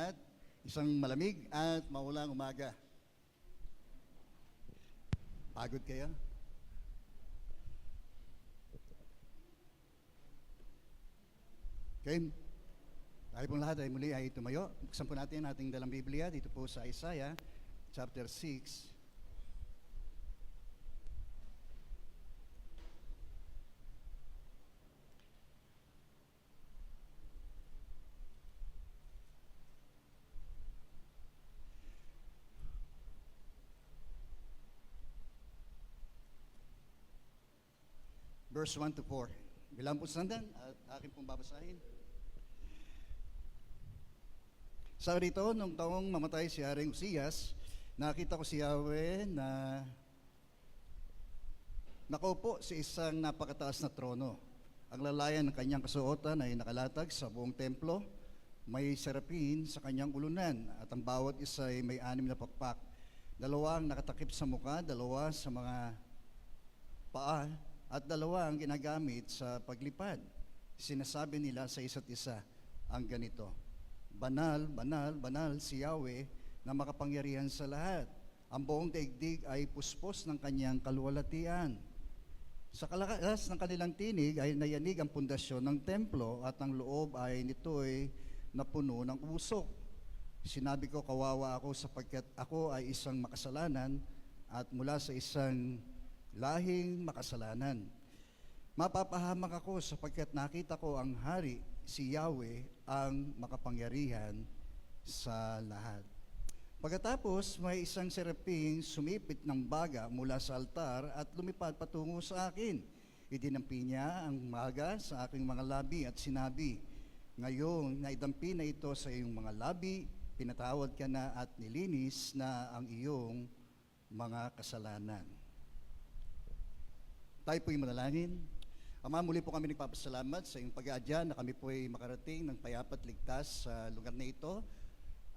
At isang malamig at maulang umaga. Pagod kayo? Okay. Tayo pong lahat ay muli ay tumayo. Buksan po natin ating dalang Biblia dito po sa Isaiah chapter 6. Verse 1 to 4. Bilang po sandan at akin pong babasahin. Sa rito, nung taong mamatay si Haring Uzzias, nakita ko si Yahweh na nakaupo sa isang napakataas na trono. Ang lalayan ng kanyang kasuotan ay nakalatag sa buong templo. May serapin sa kanyang ulunan at ang bawat isa ay may 6 na pakpak. 2 ang nakatakip sa muka, 2 sa mga paa, at 2 ang ginagamit sa paglipad. Sinasabi nila sa isa't isa ang ganito: Banal, banal, banal si Yahweh na makapangyarihan sa lahat. Ang buong daigdig ay puspos ng kanyang kaluwalhatian. Sa kalakas ng kanilang tinig ay nayanig ang pundasyon ng templo at ang loob ay nito'y napuno ng usok. Sinabi ko, kawawa ako sapagkat ako ay isang makasalanan at mula sa isang lahing makasalanan. Mapapahamak ako sapagkat nakita ko ang hari, si Yahweh, ang makapangyarihan sa lahat. Pagkatapos, may isang seraping sumipit ng baga mula sa altar at lumipad patungo sa akin. Idinampi niya ang baga sa aking mga labi at sinabi, ngayong naidampi na ito sa iyong mga labi, pinatawad ka na at nilinis na ang iyong mga kasalanan. Tayo po'y manalangin. Ama, muli po kami nagpapasalamat sa iyong pag-aadya na kami po'y makarating ng payapat ligtas sa lugar na ito.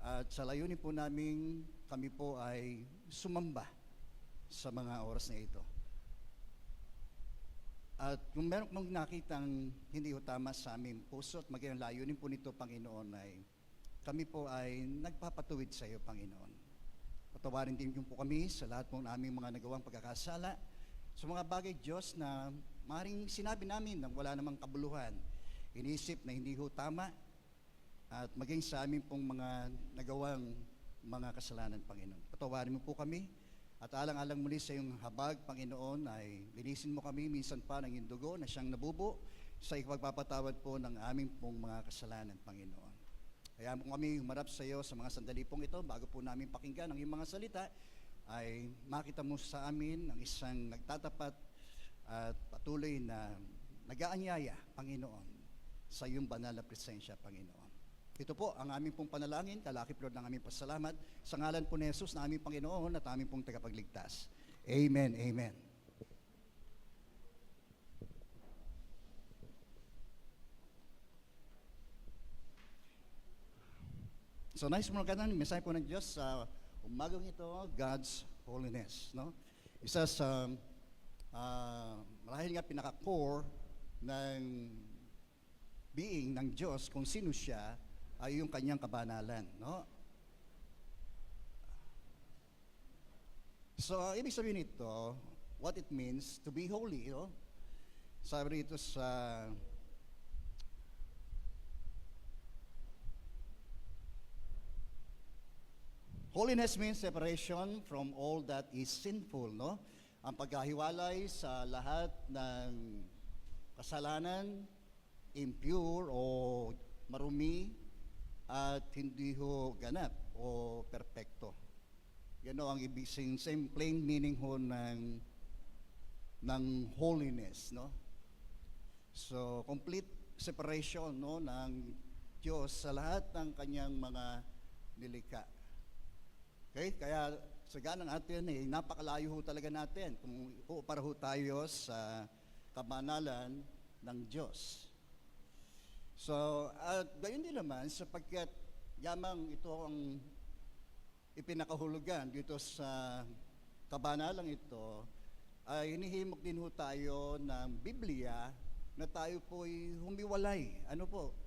At sa layunin po namin, kami po ay sumamba sa mga oras na ito. At kung meron mong nakitang hindi ho tama sa aming puso at maging layunin po nito, Panginoon, ay kami po ay nagpapatuwid sa iyo, Panginoon. Patawarin din po kami sa lahat po ng aming mga nagawang pagkakasala, sa mga bagay, Diyos, na maaaring sinabi namin na wala namang kabuluhan, inisip na hindi ho tama, at maging sa amin pong mga nagawang mga kasalanan, Panginoon. Patawarin mo po kami, at alang-alang muli sa iyong habag, Panginoon, ay linisin mo kami minsan pa ng iyong dugo na siyang nabubo sa ipagpapatawad po ng aming pong mga kasalanan, Panginoon. Kaya po kami humarap sa iyo sa mga sandali pong ito, bago po namin pakinggan ang iyong mga salita, ay makita mo sa amin ang isang nagtatapat at patuloy na nag-aanyaya, Panginoon, sa iyong banal na presensya, Panginoon. Ito po ang aming pong panalangin, kalakip Lord ng aming pasalamat, sa ngalan po ni Jesus na aming Panginoon at aming pong tagapagligtas. Amen, amen. So nice mo ka na, mensahe po ng Diyos sa umagang ito, God's holiness. No? Isa sa marahil nga pinaka-core ng being ng Diyos, kung sino siya, ay yung kanyang kabanalan. No? So, ibig sabihin nito, what it means to be holy. No? Sabi rito sa holiness means separation from all that is sinful, no? Ang pagkahiwalay sa lahat ng kasalanan, impure o marumi at hindi ho ganap o perpekto. Yan o ang ibig sabihin, same plain meaning ho ng holiness, no? So, complete separation, no, ng Diyos sa lahat ng kanyang mga nilikha. Okay, kaya sa ganang atin, napakalayo ho talaga natin kung para ho tayo sa kabanalan ng Diyos. So, at gayon din naman, sapagkat yamang ito ang ipinakahulugan dito sa kabanalang ito, ay hinihimok din ho tayo ng Biblia na tayo po'y humiwalay. Ano po?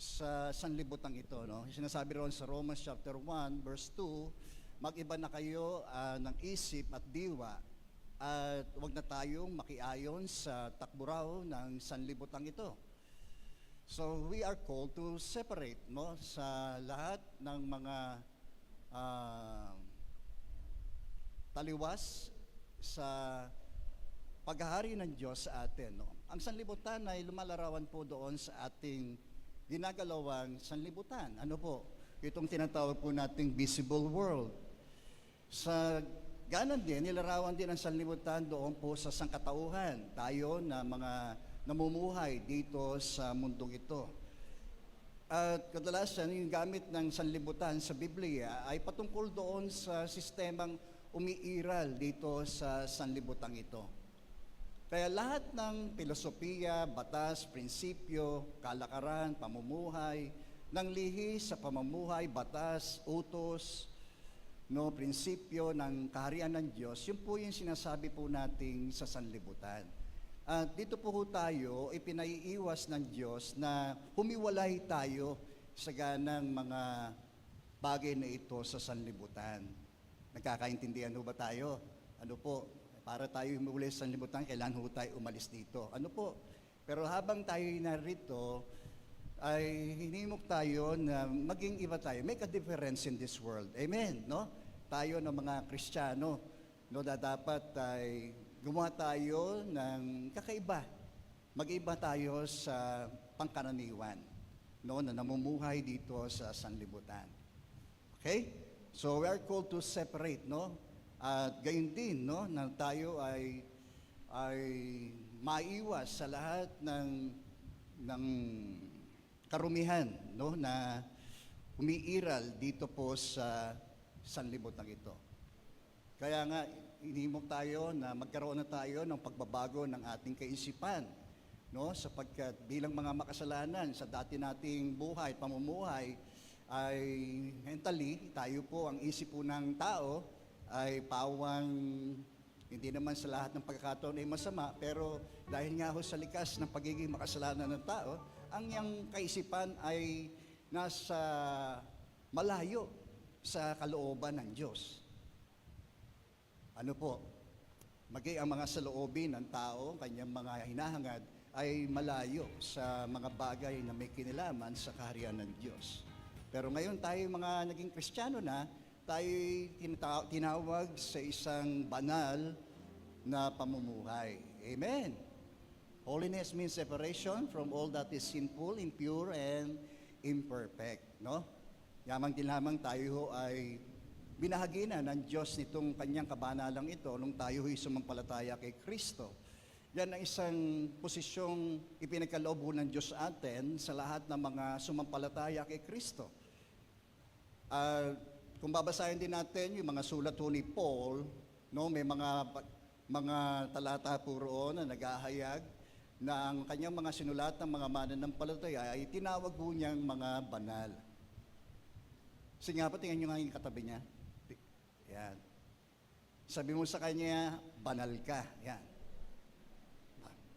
sa sanlibutan ito, no? Sinasabi roon sa Romans chapter 1 verse 2, mag-iba na kayo ng isip at diwa at wag na tayong makiayon sa takbo ng sanlibutan ito. So we are called to separate, no, sa lahat ng mga taliwas sa paghahari ng Diyos sa atin, no? Ang sanlibutan ay lumalarawan po doon sa ating ginagalawang sanlibutan. Ano po? Itong tinatawag po nating visible world. Sa ganon din, nilarawan din ang sanlibutan doon po sa sangkatauhan. Tayo na mga namumuhay dito sa mundong ito. At kadalasan, yung gamit ng sanlibutan sa Biblia ay patungkol doon sa sistemang umiiral dito sa sanlibutan ito. Kaya lahat ng filosofiya, batas, prinsipyo, kalakaran, pamumuhay, ng lihi sa pamumuhay, batas, utos, no, prinsipyo ng kaharian ng Diyos, yun po yung sinasabi po nating sa sanlibutan. At dito po tayo, ipinaiiwas ng Diyos na humiwalay tayo sa ganang mga bagay na ito sa sanlibutan. Nagkakaintindihan ho ba tayo? Ano po? Para tayo humuli sa sanlibutan, kailangan ho tayo umalis dito. Ano po? Pero habang tayo narito, ay hinimok tayo na maging iba tayo. Make a difference in this world. Amen, no? Tayo ng mga Kristiyano, no, na dapat ay gumawa tayo ng kakaiba. Mag-iba tayo sa pangkaraniwan, no, na namumuhay dito sa sanlibutan. Okay? So we are called to separate, no? At gayon din, no, na tayo ay maiwas sa lahat ng karumihan, no, na umiiral dito po sa sanlibutan ito. Kaya nga, hinimok tayo na magkaroon na tayo ng pagbabago ng ating kaisipan, no, sapagkat bilang mga makasalanan sa dati nating buhay, pamumuhay, ay mentally, tayo po, ang isip po ng tao, ay pawang, hindi naman sa lahat ng pagkakataon ay masama, pero dahil nga ho sa likas ng pagiging makasalanan ng tao, ang iyang kaisipan ay nasa malayo sa kalooban ng Diyos. Ano po? Maging ang mga saloobin ng tao, kanyang mga hinahangad, ay malayo sa mga bagay na may kinalaman sa kaharian ng Diyos. Pero ngayon tayo mga naging Kristiyano na, tayo tinawag sa isang banal na pamumuhay. Amen. Holiness means separation from all that is sinful, impure, and imperfect. No? Yamang din lamang tayo ay binahagi na ng Diyos nitong kanyang kabanalang ito nung tayo ay sumampalataya kay Kristo. Yan ang isang posisyong ipinagkaloob ng Diyos sa atin sa lahat ng mga sumampalataya kay Kristo. Kung babasahin din natin yung mga sulat ni Paul, no, may mga talata po roon na naghahayag na ang kanyang mga sinulat ng mga mananampalataya ay tinawag po niyang mga banal. Sige nga po, tingnan nyo nga yung katabi niya. Yan. Sabi mo sa kanya, banal ka. Yan.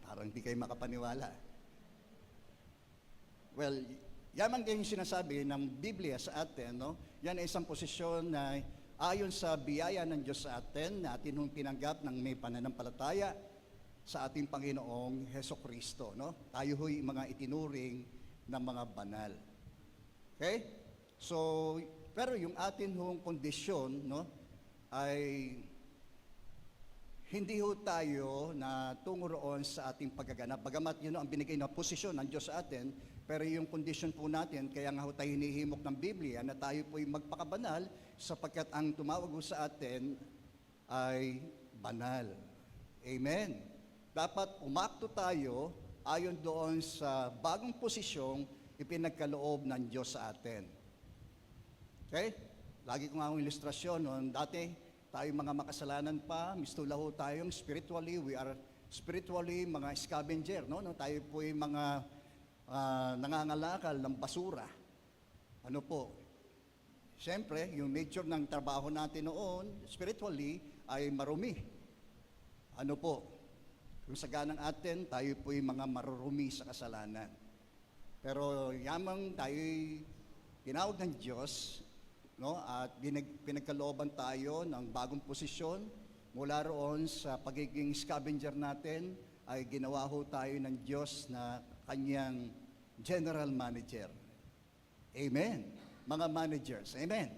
Parang hindi kayo makapaniwala. Well, yaman kayo yung sinasabi ng Biblia sa atin, no? Yan ay isang posisyon na ayon sa biyaya ng Diyos sa atin, na atin hong tinanggap ng may pananampalataya sa ating Panginoong Hesukristo, no? Tayo ho'y mga itinuring ng mga banal. Okay? So, pero yung atin hong kondisyon, no, ay hindi ho tayo na tungo roon sa ating paggaganap. Bagamat yun ang binigay na posisyon ng Diyos sa atin, pero yung condition po natin, kaya nga ho tayo hinihimok ng Biblia na tayo po'y magpakabanal sapagkat ang tumawag ho sa atin ay banal. Amen. Dapat umakto tayo ayon doon sa bagong posisyong ipinagkaloob ng Diyos sa atin. Okay? Lagi ko nga ang ilustrasyon noon. Dati, tayo mga makasalanan pa, mistula ho tayong spiritually, we are spiritually mga scavenger, no? Tayo po yung mga nangangalakal ng basura. Ano po? Siyempre, yung nature ng trabaho natin noon, spiritually, ay marumi. Ano po? Kung sa ganang atin, tayo po yung mga marurumi sa kasalanan. Pero yamang tayo'y tinawag ng Diyos, no? At pinagkalooban tayo ng bagong posisyon. Mula roon sa pagiging scavenger natin, ay ginawa ho tayo ng Diyos na kanyang general manager. Amen. Mga managers. Amen.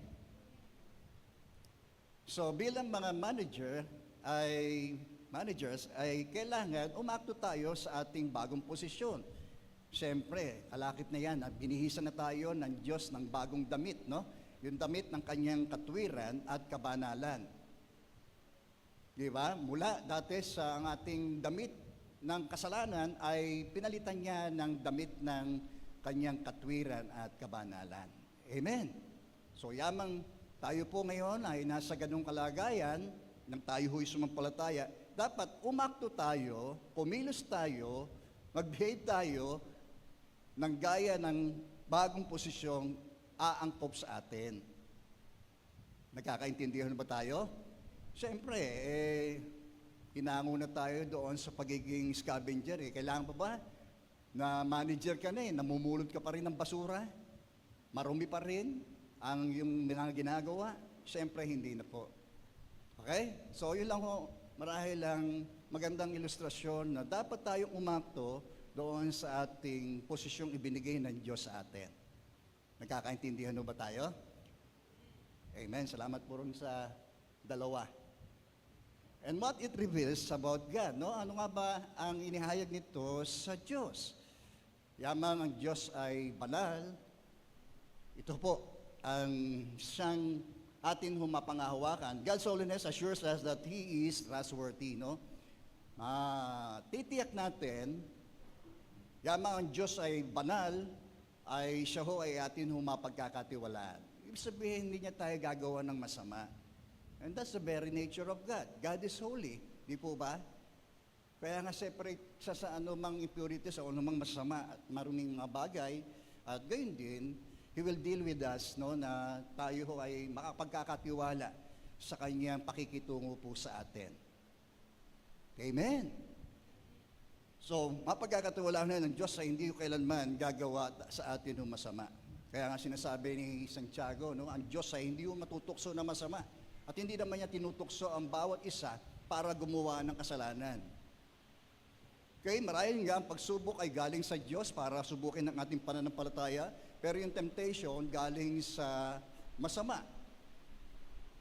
So bilang mga managers ay kailangan umakto tayo sa ating bagong posisyon. Siyempre, kalakip na yan, binihisan na tayo ng Diyos ng bagong damit, no? Yung damit ng kanyang katwiran at kabanalan. Di ba? Mula dati sa ang ating damit ng kasalanan ay pinalitan niya ng damit ng kanyang katwiran at kabanalan. Amen. So yamang tayo po ngayon ay nasa ganung kalagayan nang tayo ho'y sumampalataya, dapat umakto tayo, kumilos tayo, mag-behave tayo ng gaya ng bagong posisyong aangkop sa atin. Nagkakaintindihan ba tayo? Siyempre, hinango na tayo doon sa pagiging scavenger. Kailangan pa ba na manager ka na namumulot ka pa rin ng basura? Marumi pa rin ang yung mga ginagawa? Siyempre, hindi na po. Okay? So, yun lang ho, marahil lang magandang ilustrasyon na dapat tayong umakto doon sa ating posisyong ibinigay ng Diyos sa atin. Nagkakaintindihan ba tayo? Amen. Salamat po rin sa dalawa. And what it reveals about God, no? Ano nga ba ang inihayag nito sa Diyos? Yamang ang Diyos ay banal, ito po ang siyang atin humapangahawakan. God's holiness assures us that He is trustworthy, no? Titiyak natin, yamang ang Diyos ay banal, ay siya ho ay atin humapagkakatiwalaan. Ibig sabihin, hindi niya tayo gagawa ng masama. And that's the very nature of God. God is holy, di po ba? Kaya nga separate siya sa anumang impurities, sa anumang masama at maruming mga bagay. At gayon din, He will deal with us, no, na tayo ho ay makapagkakatiwala sa kanyang pakikitungo po sa atin. Amen. So, mapagkakatiwalaan na ng Diyos ay hindi kailanman gagawa sa atin ng masama. Kaya nga sinasabi ni Santiago, no, ang Diyos ay hindi matutukso na masama. At hindi naman niya tinutukso ang bawat isa para gumawa ng kasalanan. Okay, marahil nga ang pagsubok ay galing sa Diyos para subukin ang ating pananampalataya, pero yung temptation galing sa masama.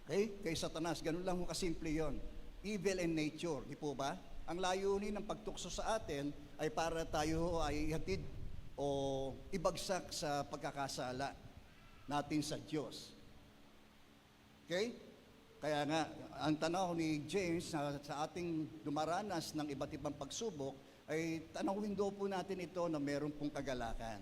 Okay, kay Satanas, ganun lang ho kasimple yon. Evil in nature, di po ba? Ang layunin ng pagtukso sa atin ay para tayo ay ihatid o ibagsak sa pagkakasala natin sa Diyos. Okay? Kaya nga, ang tanaw ni James na sa ating dumaranas ng iba't ibang pagsubok, ay tanawin daw po natin ito na meron pong kagalakan.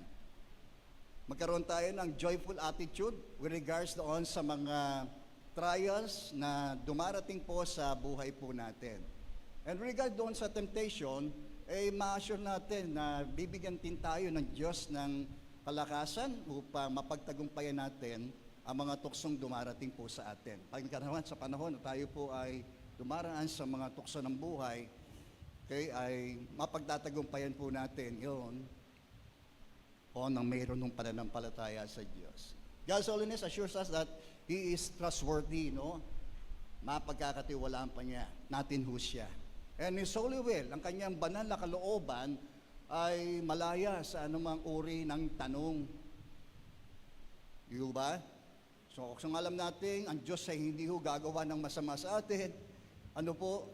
Magkaroon tayo ng joyful attitude with regards doon sa mga trials na dumarating po sa buhay po natin. And regard doon sa temptation, ay ma-assure natin na bibigyan din tayo ng Diyos ng kalakasan upang mapagtagumpayan natin ang mga tuksong dumarating po sa atin. Pagkarawan sa panahon na tayo po ay dumaraan sa mga tukso ng buhay, okay, ay mapagtatagumpayan po natin yun o nang mayroon ng pananampalataya sa Diyos. God's holiness assures us that He is trustworthy, no? Mapagkakatiwalaan pa niya, natin ho siya. And His holy will, ang kanyang banal na kalooban, ay malaya sa anumang uri ng tanong. Di ba? So, kung alam natin, ang Diyos ay hindi ho gagawa ng masama sa atin, ano po,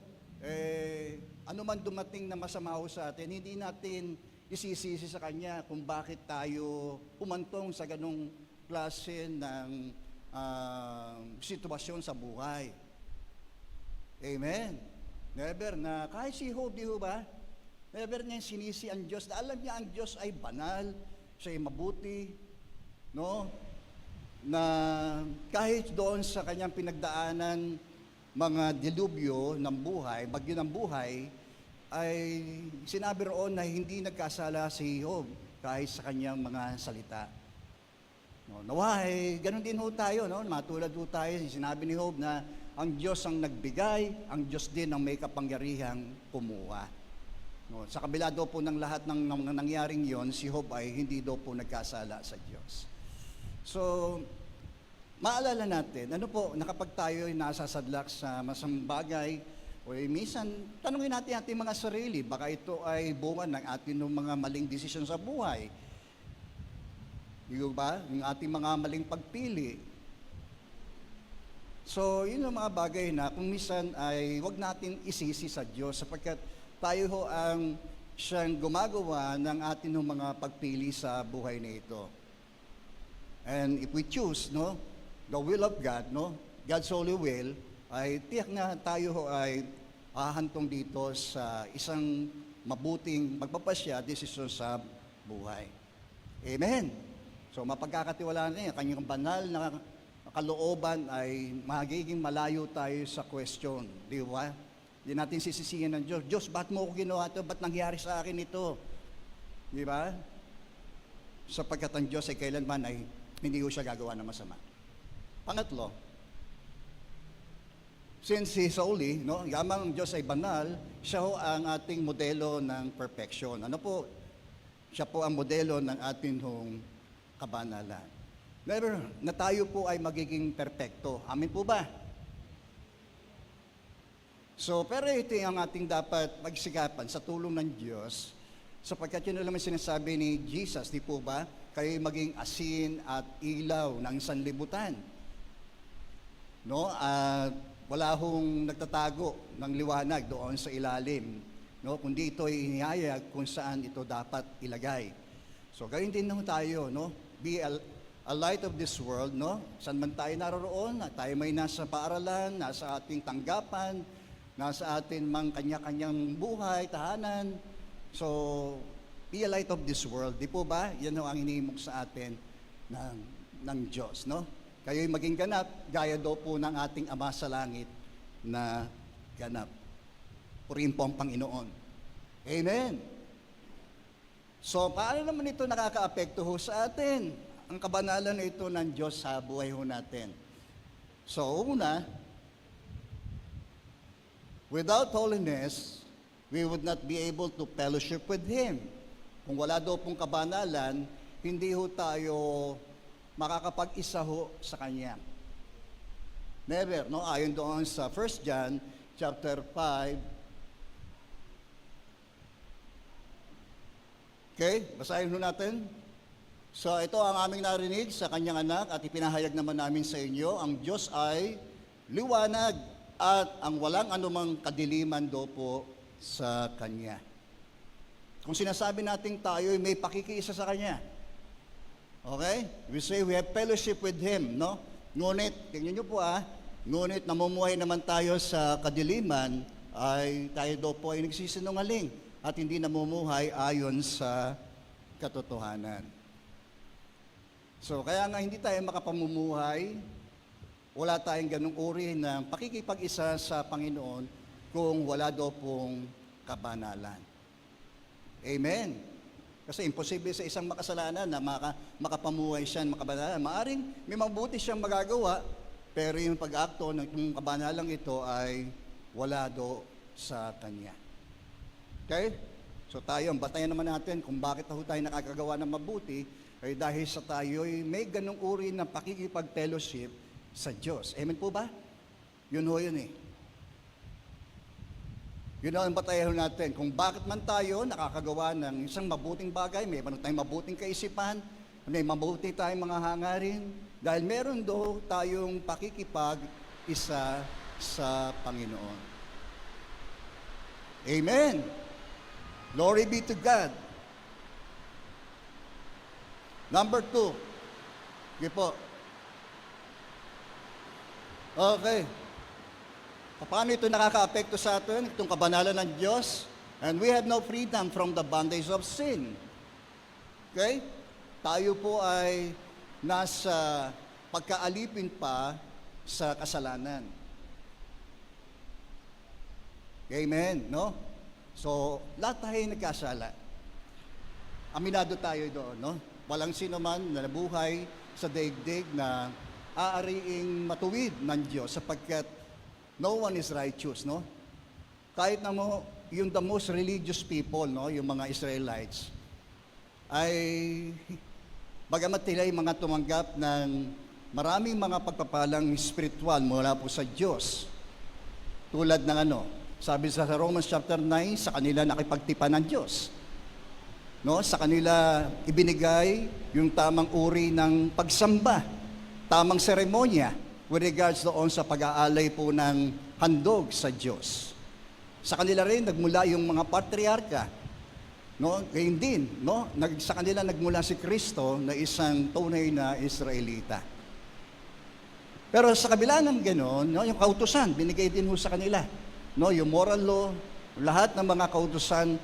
ano man dumating na masama ho sa atin, hindi natin isisisi sa Kanya kung bakit tayo umantong sa ganong klase ng sitwasyon sa buhay. Amen. Never na, kahit si Job, di ho ba? Never niya sinisi ang Diyos. Alam niya ang Diyos ay banal, siya ay mabuti, no? Na kahit doon sa kanyang pinagdaanan mga dilubyo ng buhay, bagyo ng buhay, ay sinabi roon na hindi nagkasala si Job kahit sa kanyang mga salita. No, naway, ganun din ho tayo, no? Matulad ho tayo, sinabi ni Job na ang Diyos ang nagbigay, ang Diyos din ang may kapangyarihang kumuha. No, sa kabila daw po ng lahat ng nangyaring yon, si Job ay hindi daw po nagkasala sa Diyos. So, maalala natin, ano po, nakapag tayo ay nasasadlak sa masamang bagay, o minsan, tanungin natin ating mga sarili, baka ito ay bunga ng ating mga maling desisyon sa buhay. Yung ba? Yung ating mga maling pagpili. So, yun ang mga bagay na kung minsan ay wag natin isisi sa Diyos sapagkat tayo ho ang siyang gumagawa ng ating mga pagpili sa buhay na ito. And if we choose, no, the will of God, no, God's holy will, ay tiyak na tayo ho ay hahantong dito sa isang mabuting magpapasya desisyon sa buhay. Amen. So mapagkakatiwalaan na yan, kanyang banal na kalooban ay magiging malayo tayo sa question. Di ba? Hindi natin sisisihin ng Diyos. Diyos, ba't mo ako ginawa ito? Ba't nangyari sa akin ito? Di ba? Sapagkat ang Diyos ay kailanman ay hindi ko siya gagawa ng masama. Pangatlo, since He is holy, no, yamang ang Diyos ay banal, siya ho ang ating modelo ng perfection. Ano po? Siya po ang modelo ng ating kabanalan. Never na tayo po ay magiging perpekto. Amin po ba? So, pero ito ang ating dapat magsikapan sa tulong ng Diyos sapagkat yun naman sinasabi ni Jesus, di po ba? Kayo maging asin at ilaw ng sanlibutan. No? At wala hong nagtatago ng liwanag doon sa ilalim. No? Kundi ito ay inihayag kung saan ito dapat ilagay. So, gawin din naman tayo, no? Be a light of this world, no? Saan man tayo naroroon, tayo may nasa paaralan, nasa ating tanggapan, nasa atin mang kanya-kanyang buhay, tahanan. So, be a light of this world. Di po ba? Yan ang hinihimok sa atin ng Diyos, no? Kayo'y maging ganap, gaya daw po ng ating Ama sa Langit na ganap. Purihin po ang Panginoon. Amen. So, paano naman ito nakaka-apekto ho sa atin? Ang kabanalan na ito ng Diyos sa buhay ho natin. So, una, without holiness, we would not be able to fellowship with Him. Kung wala daw pong kabanalan, hindi ho tayo makakapag-isa ho sa Kanya. Never, no? Ayon doon sa 1 John chapter 5. Okay, basahin ho natin. So ito ang aming narinig sa Kanyang anak at ipinahayag naman namin sa inyo, ang Diyos ay liwanag at ang walang anumang kadiliman daw po sa Kanya. Kung sinasabi natin tayo may pakikiisa sa Kanya, okay? We say we have fellowship with Him, no? Ngunit, tingnan nyo po ngunit namumuhay naman tayo sa kadiliman, ay tayo daw po ay nagsisinungaling at hindi namumuhay ayon sa katotohanan. So, kaya nga hindi tayo makapamumuhay, wala tayong ganung uri ng pakikipag-isa sa Panginoon kung wala daw pong kabanalan. Amen. Kasi imposible sa isang makasalanan na makapamuhay siya ng makabanalan. Maaring may mabuti siyang magagawa, pero yung pag-akto ng kabanalang ito ay wala daw sa kanya. Okay? So tayo, ang batayan naman natin kung bakit tayo nakakagawa ng mabuti, ay dahil sa tayo ay may ganung uri ng pakikipag-fellowship sa Diyos. Amen po ba? Yun ho yun eh. Yun ang batayan natin. Kung bakit man tayo nakakagawa ng isang mabuting bagay, may tayong mabuting kaisipan, may mabuti tayong mga hangarin, dahil meron do tayong pakikipag-isa sa Panginoon. Amen. Glory be to God. Number 2. Okay po. Okay. Paano ito nakaka-apekto sa atin? Itong kabanalan ng Diyos. And we have no freedom from the bondage of sin. Okay? Tayo po ay nasa pagkaalipin pa sa kasalanan. Amen, no? So, lahat tayo nagkasala. Aminado tayo doon, no? Walang sino man na nabuhay sa daigdig na aariing matuwid ng Diyos sapagkat no one is righteous, no? Kahit na mo yung the most religious people, no, yung mga Israelites, ay bagamat sila ay mga tumanggap ng maraming mga pagpapalang spiritual mula po sa Diyos. Tulad ng sabi sa Romans chapter 9, sa kanila nakipagtipan ng Diyos. No, sa kanila ibinigay yung tamang uri ng pagsamba, tamang seremonya with regards doon sa pag-aalay po ng handog sa Diyos. Sa kanila rin nagmula yung mga patriarka. No, gayon din, no? Sa kanila nagmula si Kristo na isang tunay na Israelita. Pero sa kabila ng gano'n, no, yung kautusan binigay din ho sa kanila. No, yung moral law, lahat ng mga kautusan,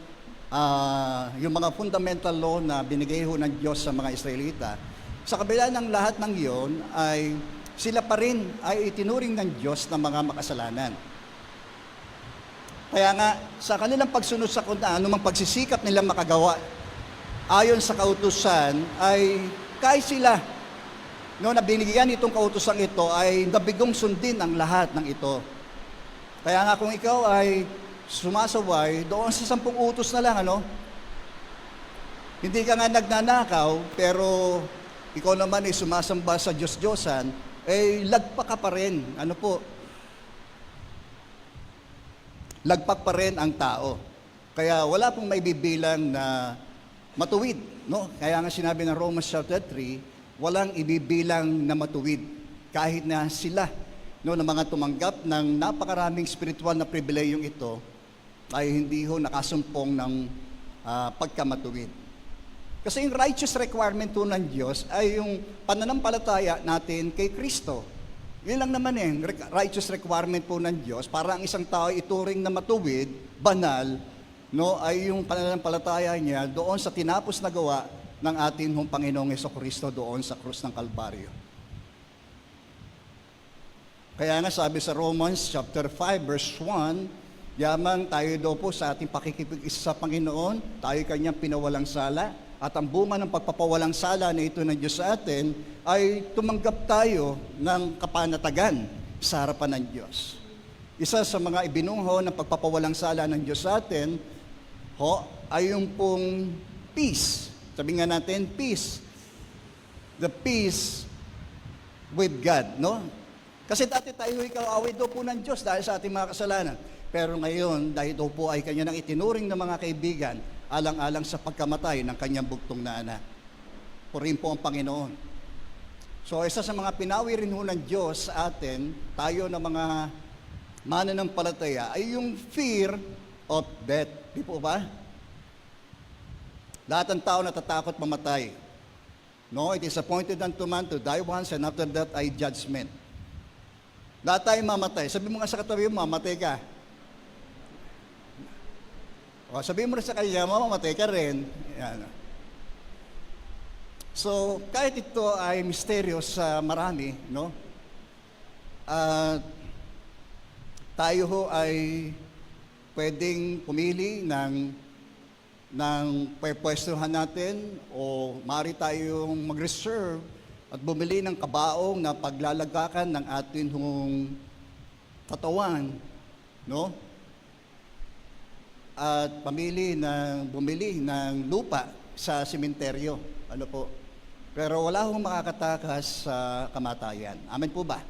yung mga fundamental law na binigay ho ng Diyos sa mga Israelita, sa kabila ng lahat ng iyon, ay sila pa rin ay itinuring ng Diyos na mga makasalanan. Kaya nga, sa kanilang pagsunod sa kung anumang pagsisikap nilang makagawa, ayon sa kautusan, ay kahit sila, no, na binigyan itong kautusan ito, ay nabigong sundin ang lahat ng ito. Kaya nga kung ikaw ay sumasaway, doon sa 10 utos na lang, hindi ka nga nagnanakaw, pero ikaw naman ay sumasamba sa Diyos-Diyosan, lagpak ka pa rin. Lagpak pa rin ang tao. Kaya wala pong maibibilang na matuwid, no? Kaya nga sinabi ng Romans chapter 3, walang ibibilang na matuwid kahit na sila, no, na mga tumanggap ng napakaraming spiritual na pribilehiyong ito ay hindi ho nakasumpong ng pagkamatuwid. Kasi yung righteous requirement po ng Diyos ay yung pananampalataya natin kay Kristo. Yun lang naman righteous requirement po ng Diyos para ang isang tao ituring na matuwid, banal, no, ay yung pananampalataya niya doon sa tinapos na gawa ng ating Panginoong Jesucristo doon sa krus ng Kalbaryo. Kaya nga sabi sa Romans chapter 5 verse 1, yamang tayo daw po sa ating pakikipag-isa sa Panginoon, tayo kanyang pinawalang sala, at ang bunga ng pagpapawalang sala na ito ng Diyos sa atin ay tumanggap tayo ng kapanatagan sa harapan ng Diyos. Isa sa mga ibinungho ng pagpapawalang sala ng Diyos sa atin ay yung pong peace. Sabi nga natin, peace. The peace with God, no? Kasi dati tayo ay kaaway daw po ng Diyos dahil sa ating mga kasalanan. Pero ngayon, dahil daw po ay kanya nang itinuring ng mga kaibigan, alang-alang sa pagkamatay ng kanyang bugtong na anak. Purihin po ang Panginoon. So, isa sa mga pinawi rin ho ng Diyos sa atin, tayo na mga mananampalataya, ay yung fear of death. Di po ba? Lahat ng tao natatakot mamatay. No, it is appointed unto man to die once, and after that ay judgment. Lahat tayo mamatay. Sabi mo nga sa katabi mo, mamatay ka. O, sabi mo rin sa kanya, mamamatay ka rin. Yan. So, kahit ito ay misteryo sa marami, no? Tayo ho ay pwedeng pumili ng pwestuhan natin o maaari tayong mag-reserve at bumili ng kabaong na paglalagakan ng ating katawan, no? At bumili ng lupa sa sementeryo. Pero wala hong makakatakas sa kamatayan. Amen po ba?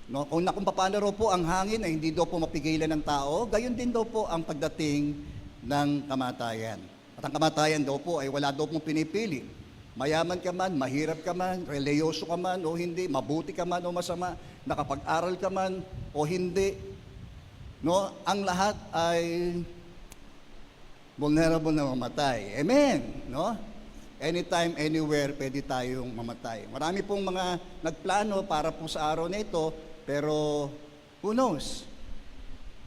No? Kung paano raw po ang hangin ay hindi daw po mapigilan ng tao, gayon din daw po ang pagdating ng kamatayan. At ang kamatayan daw po ay wala daw pong pinipili. Mayaman ka man, mahirap ka man, reliyoso ka man o hindi, mabuti ka man o masama, nakapag-aral ka man o hindi. No? Ang lahat ay vulnerable na mamatay. Amen. No? Anytime, anywhere, pwede tayong mamatay. Marami pong mga nagplano para po sa araw na ito, pero who knows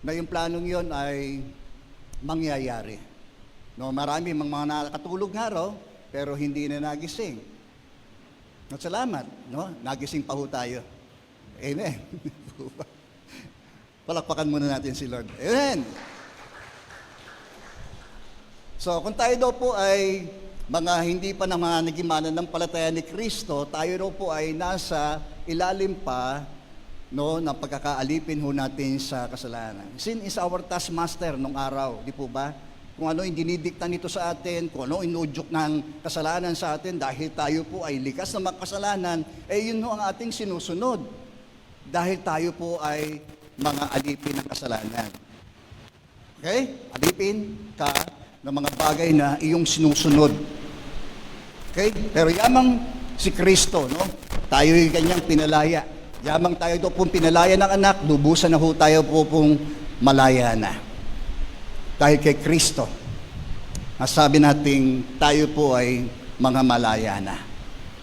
na yung planong yon ay mangyayari. No, marami mga nakatulog nga raw, pero hindi na nagising. At salamat, no? Nagising pa ho tayo. Amen. Palakpakan muna natin si Lord. Amen. So, kung tayo daw po ay mga hindi pa na mga naging mananampalataya ni Kristo, tayo daw po ay nasa ilalim pa no, ng pagkakaalipin ho natin sa kasalanan. Sin is our taskmaster nung araw, di po ba? Kung ano yung dinidikta nito sa atin, kung ano inudyok ng kasalanan sa atin, dahil tayo po ay likas na makasalanan, yun ho ang ating sinusunod. Dahil tayo po ay mga alipin ng kasalanan. Okay? Alipin ka ng mga bagay na iyong sinusunod. Okay? Pero yamang si Kristo, no? Tayo ay kanyang pinalaya. Yamang tayo do pong pinalaya ng anak, lubusan na ho tayo po pong malaya na. Dahil kay Kristo, nasabi nating tayo po ay mga malaya na.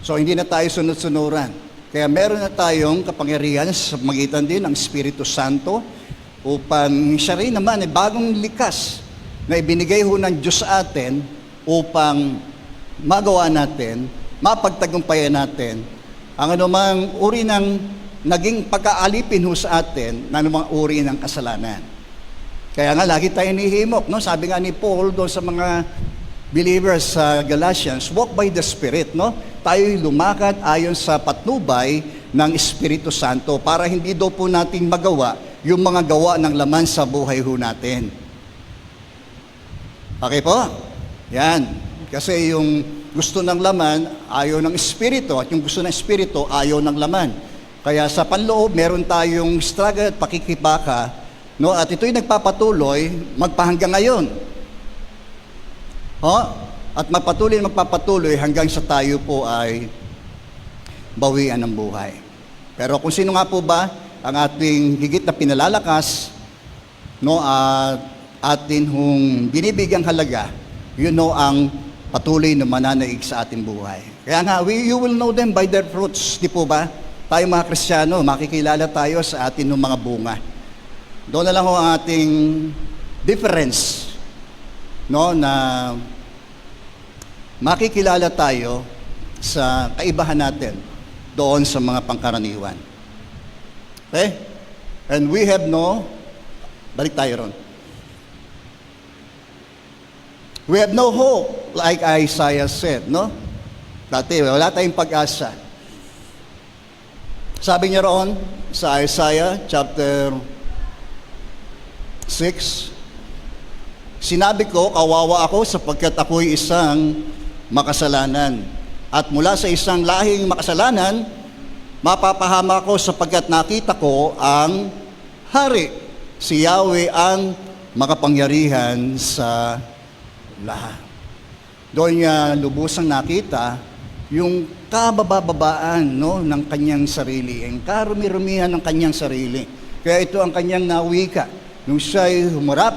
So hindi na tayo sunod-sunuran. Kaya meron na tayong kapangyarihan sa magitan din ng Espiritu Santo upang siya rin naman ay bagong likas na ibinigay ho ng Diyos sa atin upang magawa natin, mapagtagumpayan natin ang anumang uri ng naging pagkaalipin ho sa atin na anumang uri ng kasalanan. Kaya nga lagi tayo nihimok, no? Sabi nga ni Paul doon sa mga believers sa Galatians, walk by the Spirit, no? Tayo'y lumakad ayon sa patnubay ng Espiritu Santo para hindi daw po nating magawa yung mga gawa ng laman sa buhay ho natin. Okay po? Yan. Kasi yung gusto ng laman, ayaw ng Espiritu, at yung gusto ng Espiritu, ayaw ng laman. Kaya sa panloob, meron tayong struggle at pakikibaka, no? At ito'y nagpapatuloy magpahanggang ngayon. At magpapatuloy hanggang sa tayo po ay bawian ng buhay. Pero kung sino nga po ba ang ating higit na pinalalakas, no, at atin hong binibigyang halaga, you know, ang patuloy na mananaig sa ating buhay. Kaya nga, you will know them by their fruits, di po ba? Tayo mga Kristiyano, makikilala tayo sa atin ng mga bunga. Doon na lang ho ang ating difference, no, na makikilala tayo sa kaibahan natin doon sa mga pangkaraniwan. Okay? And we have balik tayo ron. We have no hope, like Isaiah said, no? Dati, wala tayong pag-asa. Sabi niya roon sa Isaiah chapter 6, sinabi ko, kawawa ako sapagkat ako'y isang makasalanan. At mula sa isang lahing makasalanan, mapapahama ko sapagkat nakita ko ang hari. Si Yahweh ang makapangyarihan sa lahat. Doon niya lubusang nakita yung kabababaan, no, ng kanyang sarili, ang karumi-rumihan ng kanyang sarili. Kaya ito ang kanyang nawika. Nung siya'y humarap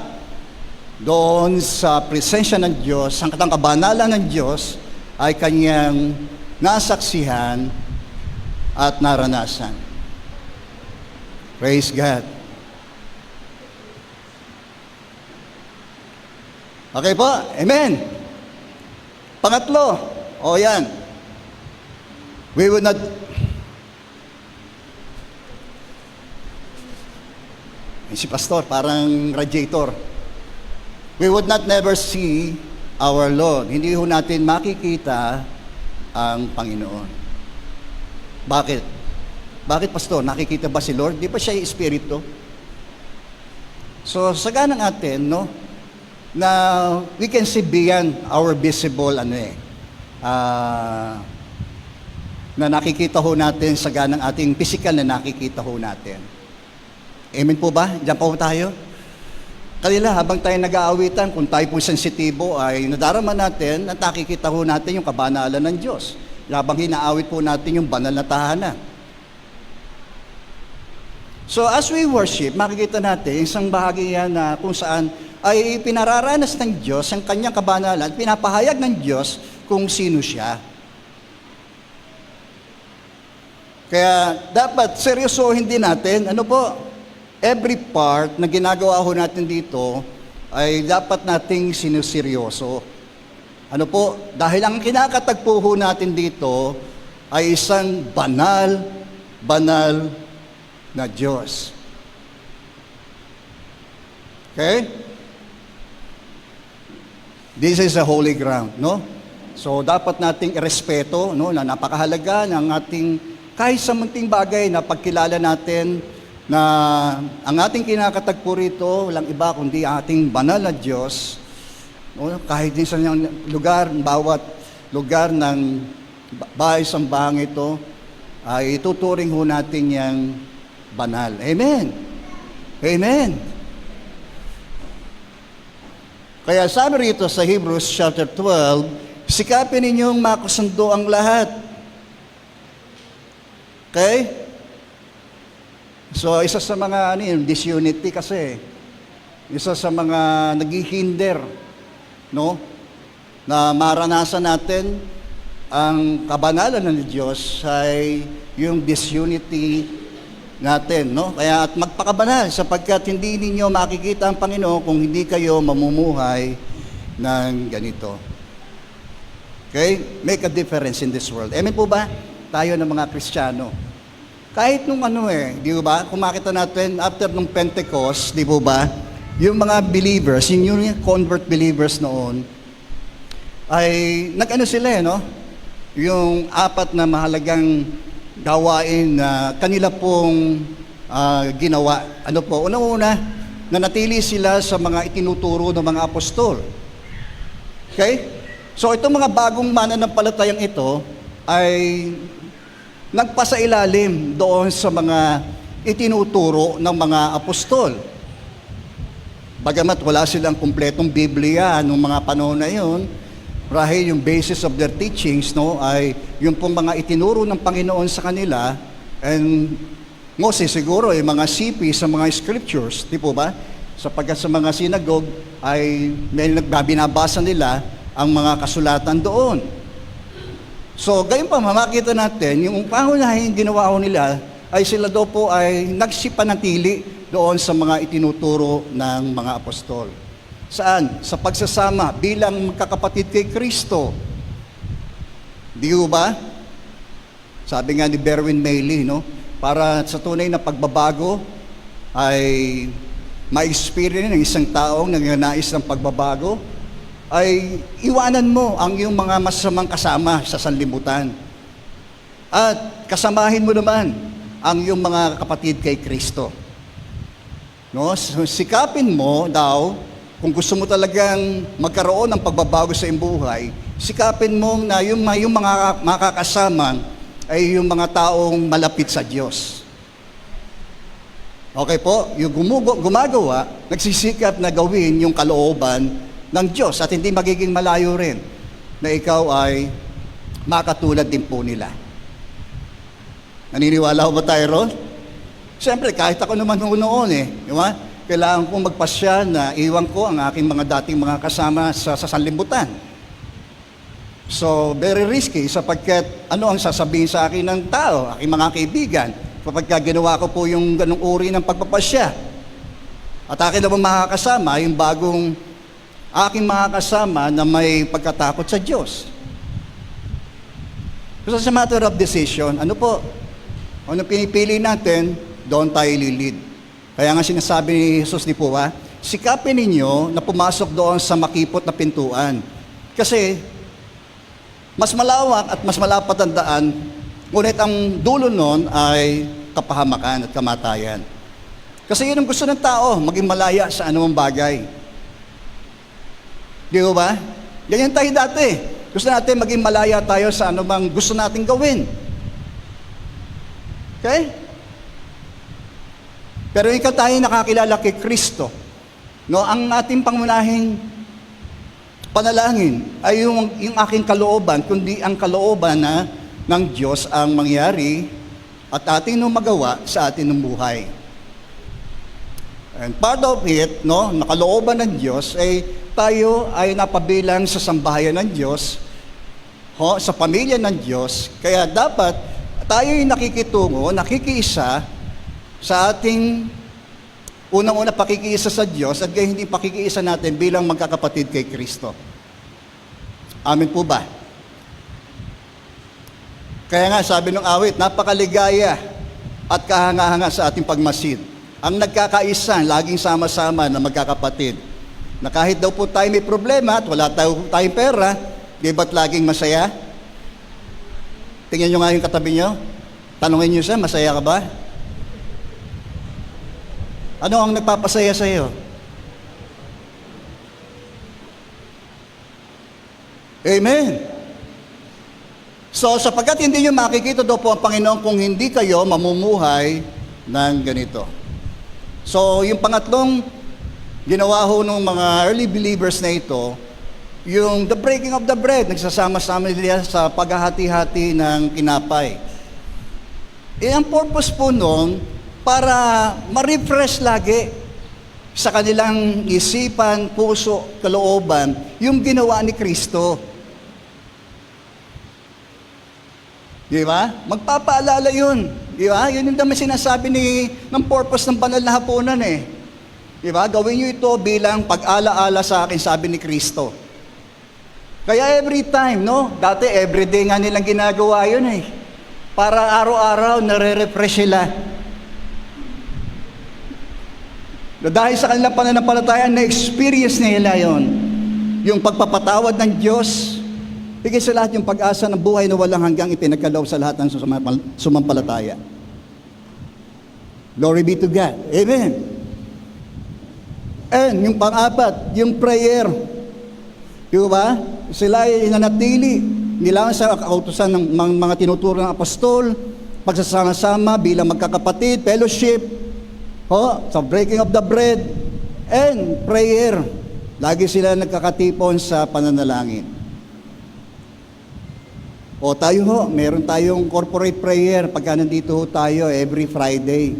doon sa presensya ng Diyos, ang katangkabanalan ng Diyos ay kanyang nasaksihan at naranasan. Praise God. Okay po? Amen. Pangatlo, yan. We would not si Pastor, parang radiator. We would not never see our Lord. Hindi ho natin makikita ang Panginoon. Bakit? Bakit, Pastor? Nakikita ba si Lord? Di ba siya yung Espiritu? So, saganang atin, no, na we can see beyond our visible, na nakikita ho natin sa ganang ating physical na nakikita ho natin. Amen po ba? Diyan po tayo? Kanila, habang tayo nag-aawitan, kung tayo po sensitibo, ay nadarama natin at nakikita ho natin yung kabanalan ng Diyos. Habang hinaawit po natin yung banal na tahanan. So as we worship, makikita natin isang bahagi yan na kung saan ay pinararanas ng Diyos ang kanyang kabanalan, pinapahayag ng Diyos kung sino siya. Kaya dapat seryosohin din natin, every part na ginagawa ho natin dito ay dapat nating sinuseryoso. Dahil ang kinakatagpo ho natin dito ay isang banal na Diyos. Okay? This is a holy ground, no? So dapat nating irespeto, no, na napakahalaga ng ating Kahit sa munting bagay na pagkilala natin na ang ating kinakatagpo rito, walang iba kundi ating banal na Diyos, kahit din sa lugar, bawat lugar ng bahay-sambahang ito, ay ituturing ho natin yang banal. Amen. Amen. Kaya sabi rito sa Hebrews chapter 12, sikapin ninyong makasundo ang lahat. Okay? So, isa sa mga disunity kasi, isa sa mga naghihinder, no? Na maranasan natin ang kabanalan ng Diyos ay yung disunity natin, no? Kaya at magpakabanal sapagkat hindi ninyo makikita ang Panginoon kung hindi kayo mamumuhay ng ganito. Okay? Make a difference in this world. Amen po ba? Tayo ng mga Kristiyano. Kahit nung di ba? Kung makita natin after nung Pentecost, di po ba? Yung mga believers, yung convert believers noon, ay nag-ano sila no? Yung apat na mahalagang gawain na kanila pong ginawa. Ano po? Unang-una, nanatili sila sa mga itinuturo ng mga apostol. Okay? So itong mga bagong mananampalatayang ito ay nagpasailalim doon sa mga itinuturo ng mga apostol. Bagamat wala silang kumpletong Biblia noong mga panahon na yun, rahil yung basis of their teachings ay yung pong mga itinuro ng Panginoon sa kanila, and Moses siguro ay mga sipi sa mga scriptures, di po ba? Sapagkat sa mga sinagog ay may binabasa nila ang mga kasulatan doon. So, gayon pa, makita natin, yung pangunahing ginawa nila ay sila daw po ay nagsipanatili doon sa mga itinuturo ng mga apostol. Saan? Sa pagsasama bilang magkakapatid kay Kristo. Di ba? Sabi nga ni Berwin Mailey, no? Para sa tunay na pagbabago ay ma-experience ng isang taong nagnanais ng pagbabago, ay iwanan mo ang iyong mga masasamang kasama sa sanlibutan. At kasamahin mo naman ang iyong mga kapatid kay Kristo. No? So, sikapin mo daw, kung gusto mo talagang magkaroon ng pagbabago sa iyong buhay, sikapin mo na yung mga makakasama ay yung mga taong malapit sa Diyos. Okay po? Yung gumagawa, nagsisikap na gawin yung kalooban ng Diyos at hindi magiging malayo rin na ikaw ay makatulad din po nila. Naniniwala ko ba tayo ron? Siyempre, kahit ako naman noon di ba? Kailangan kong magpasya na iwan ko ang aking mga dating mga kasama sa sanlibutan. So, very risky sapagkat ano ang sasabihin sa akin ng tao, aking mga kaibigan, kapag ginawa ko po yung ganung uri ng pagpapasya. At akin naman makakasama, yung bagong aking makakasama na may pagkatakot sa Diyos. So, sa matter of decision, ano po? Ano pinipili natin, doon tayo lilid. Kaya nga sinasabi ni Jesus, di po ba? Sikapin ninyo na pumasok doon sa makipot na pintuan. Kasi, mas malawak at mas malapat ang daan, ngunit ang dulo nun ay kapahamakan at kamatayan. Kasi yun ang gusto ng tao, maging malaya sa anumang bagay. Di ba? Ganyan tayo dati. Gusto natin maging malaya tayo sa anumang gusto nating gawin. Okay? Pero ikaw tayo nakakilala kay Kristo. No, ang ating pangunahing panalangin ay yung aking kalooban, kundi ang kalooban ng Diyos ang mangyari at ating magawa sa ating buhay. And part of it, no, nakalooban ng Diyos ay tayo ay napabilang sa sambahayan ng Diyos, sa pamilya ng Diyos, kaya dapat tayo ay nakikitungo, nakikiisa sa ating unang-una pakikiisa sa Diyos at hindi pakikiisa natin bilang magkakapatid kay Kristo. Amen po ba? Kaya nga sabi ng awit, napakaligaya at kahanga-hanga sa ating pagmasid. Ang nagkakaisa, laging sama-sama na magkakapatid. Na kahit daw po tayo may problema at wala tayong pera, di ba't laging masaya? Tingnan nyo nga yung katabi nyo. Tanungin niyo siya, masaya ka ba? Ano ang nagpapasaya sa iyo? Amen. So, sapagkat hindi nyo makikita daw po ang Panginoon kung hindi kayo mamumuhay ng ganito. So, yung pangatlong ginawa ho ng mga early believers na ito, yung the breaking of the bread, nagsasama-sama nila sa paghahati-hati ng kinapay. Ang purpose po nun, para ma-refresh lagi sa kanilang isipan, puso, kalooban, yung ginawa ni Kristo. Di ba? Magpapaalala yun. Di ba? Yun yung naman sinasabi ng purpose ng banal na hapunan eh. Di ba? Gawin nyo ito bilang pag-ala-ala sa akin, sabi ni Kristo. Kaya every time, no? Dati everyday nga nilang ginagawa yun eh. Para araw-araw nare-refresh sila. Dahil sa kanilang pananampalataya, na-experience nila yon. Yung pagpapatawad ng Diyos, higit sa lahat yung pag-asa ng buhay na walang hanggang ipinagkaloob sa lahat ng sumampalataya. Glory be to God. Amen. And yung pang-apat, yung prayer. Di ba? Sila ay nanatili nila sa kautusan ng mga tinuturo ng apostol, pagsasama-sama bilang magkakapatid, fellowship, sa breaking of the bread, and prayer. Lagi sila nagkakatipon sa pananalangin. Tayo meron tayong corporate prayer pagka nandito tayo every Friday.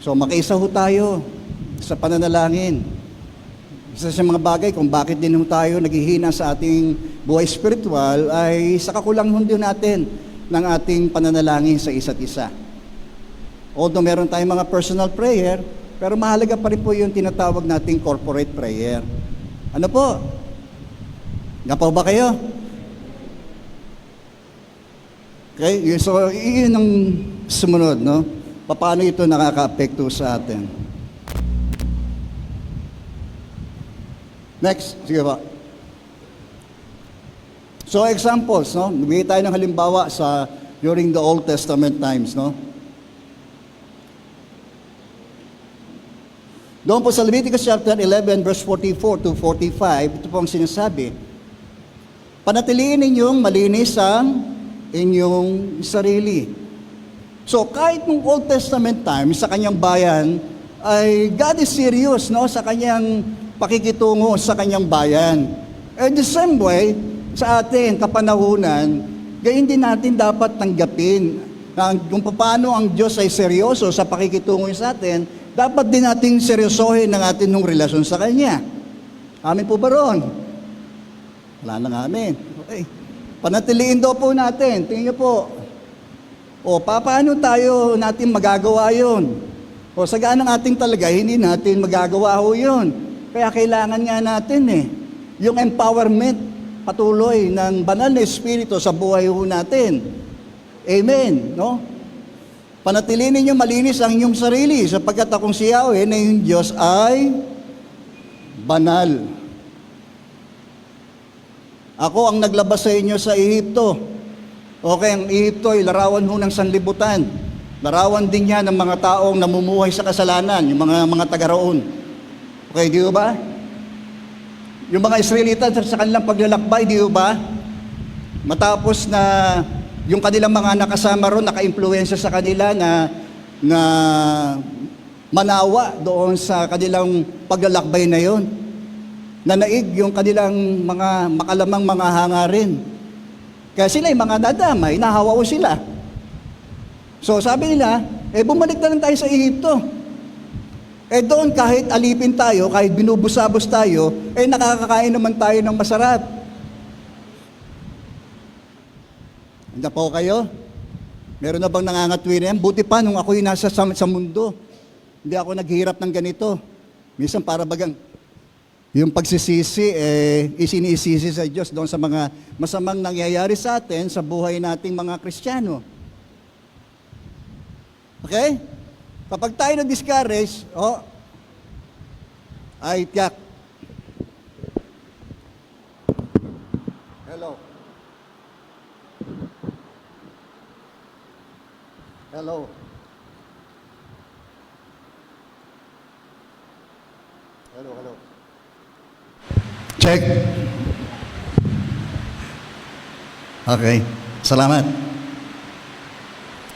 So makiisa tayo sa pananalangin. Isa sa mga bagay kung bakit din tayo naghihina sa ating buhay spiritual ay sa kakulangan din natin ng ating pananalangin sa isa't isa. Although meron tayong mga personal prayer, pero mahalaga pa rin po yung tinatawag nating corporate prayer. Ano po? Gapaw ba kayo? Okay, so yun ang sumunod, no? Paano ito nakaka-apekto sa atin? Next, sige ba? So examples, no? Nagbigay tayo ng halimbawa sa during the Old Testament times, no? Doon po sa Leviticus chapter 11 verse 44 to 45, ito po ang sinasabi, panatiliin ninyong malinis ang inyong sarili. So kahit nung Old Testament time, sa kanyang bayan, ay God is serious, no, sa kanyang pakikitungo sa kanyang bayan. And the same way, sa atin, kapanahunan, gayon din natin dapat tanggapin kung paano ang Diyos ay seryoso sa pakikitungo sa atin, dapat din nating seryosohin ng atin ng relasyon sa Kanya. Amin po ba ron? Wala nang amin. Okay. Panatiliin daw po natin. Tingnan niyo po. Paano tayo natin magagawa yun? Sa gaan ng ating talaga, hindi natin magagawa ho yun. Kaya kailangan nga natin yung empowerment patuloy ng banal na Espiritu sa buhay ho natin. Amen. No? Panatilin ninyo malinis ang inyong sarili sapagkat akong si Yahweh na yung Diyos ay banal. Ako ang naglabas sa inyo sa Ehipto. Okay, ang Ehipto ay larawan ho ng sanlibutan. Larawan din yan ng mga taong namumuhay sa kasalanan, yung mga taga roon. Okay, di ba? Yung mga Israelita sa kanilang paglalakbay, di ba? Matapos na yung kanilang mga nakasama ron, naka-impluensya sa kanila na manawa doon sa kanilang paglalakbay na yon. Nanaig yung kanilang mga makalamang mga hangarin. Kaya sila yung mga nadamay, nahawa ko sila. So sabi nila, bumalik na lang tayo sa Ehipto. Doon kahit alipin tayo, kahit binubusabos tayo, nakakakain naman tayo ng masarap. Handa po kayo? Meron na bang nangangatwin yan? Buti pa nung ako'y nasa sa mundo. Hindi ako naghihirap ng ganito. Minsan para bagang yung pagsisisi, isinisisi sa Diyos doon sa mga masamang nangyayari sa atin sa buhay nating mga Kristiyano. Okay? Kapag tayo na-discourage, ay tiyak. Hello. Hello. Hello, hello. Check. Okay. Salamat.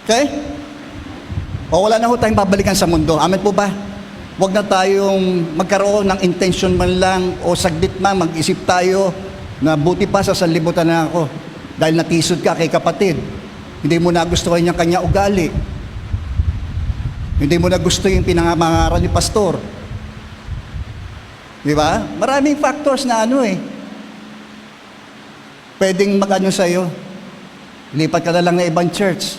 Okay? O wala na ho tayong babalikan sa mundo. Amen po ba? Huwag na tayong magkaroon ng intention man lang o saglit man mag-isip tayo na buti pa sa sanlibutan na ako dahil natisod ka kay kapatid. Hindi mo nagustuhan yung kanya ugali. Hindi mo nagusto yung pinangamangaral ni pastor. Di ba? Maraming factors na pwedeng mag-ano sa'yo. Lipat ka na lang na ibang church.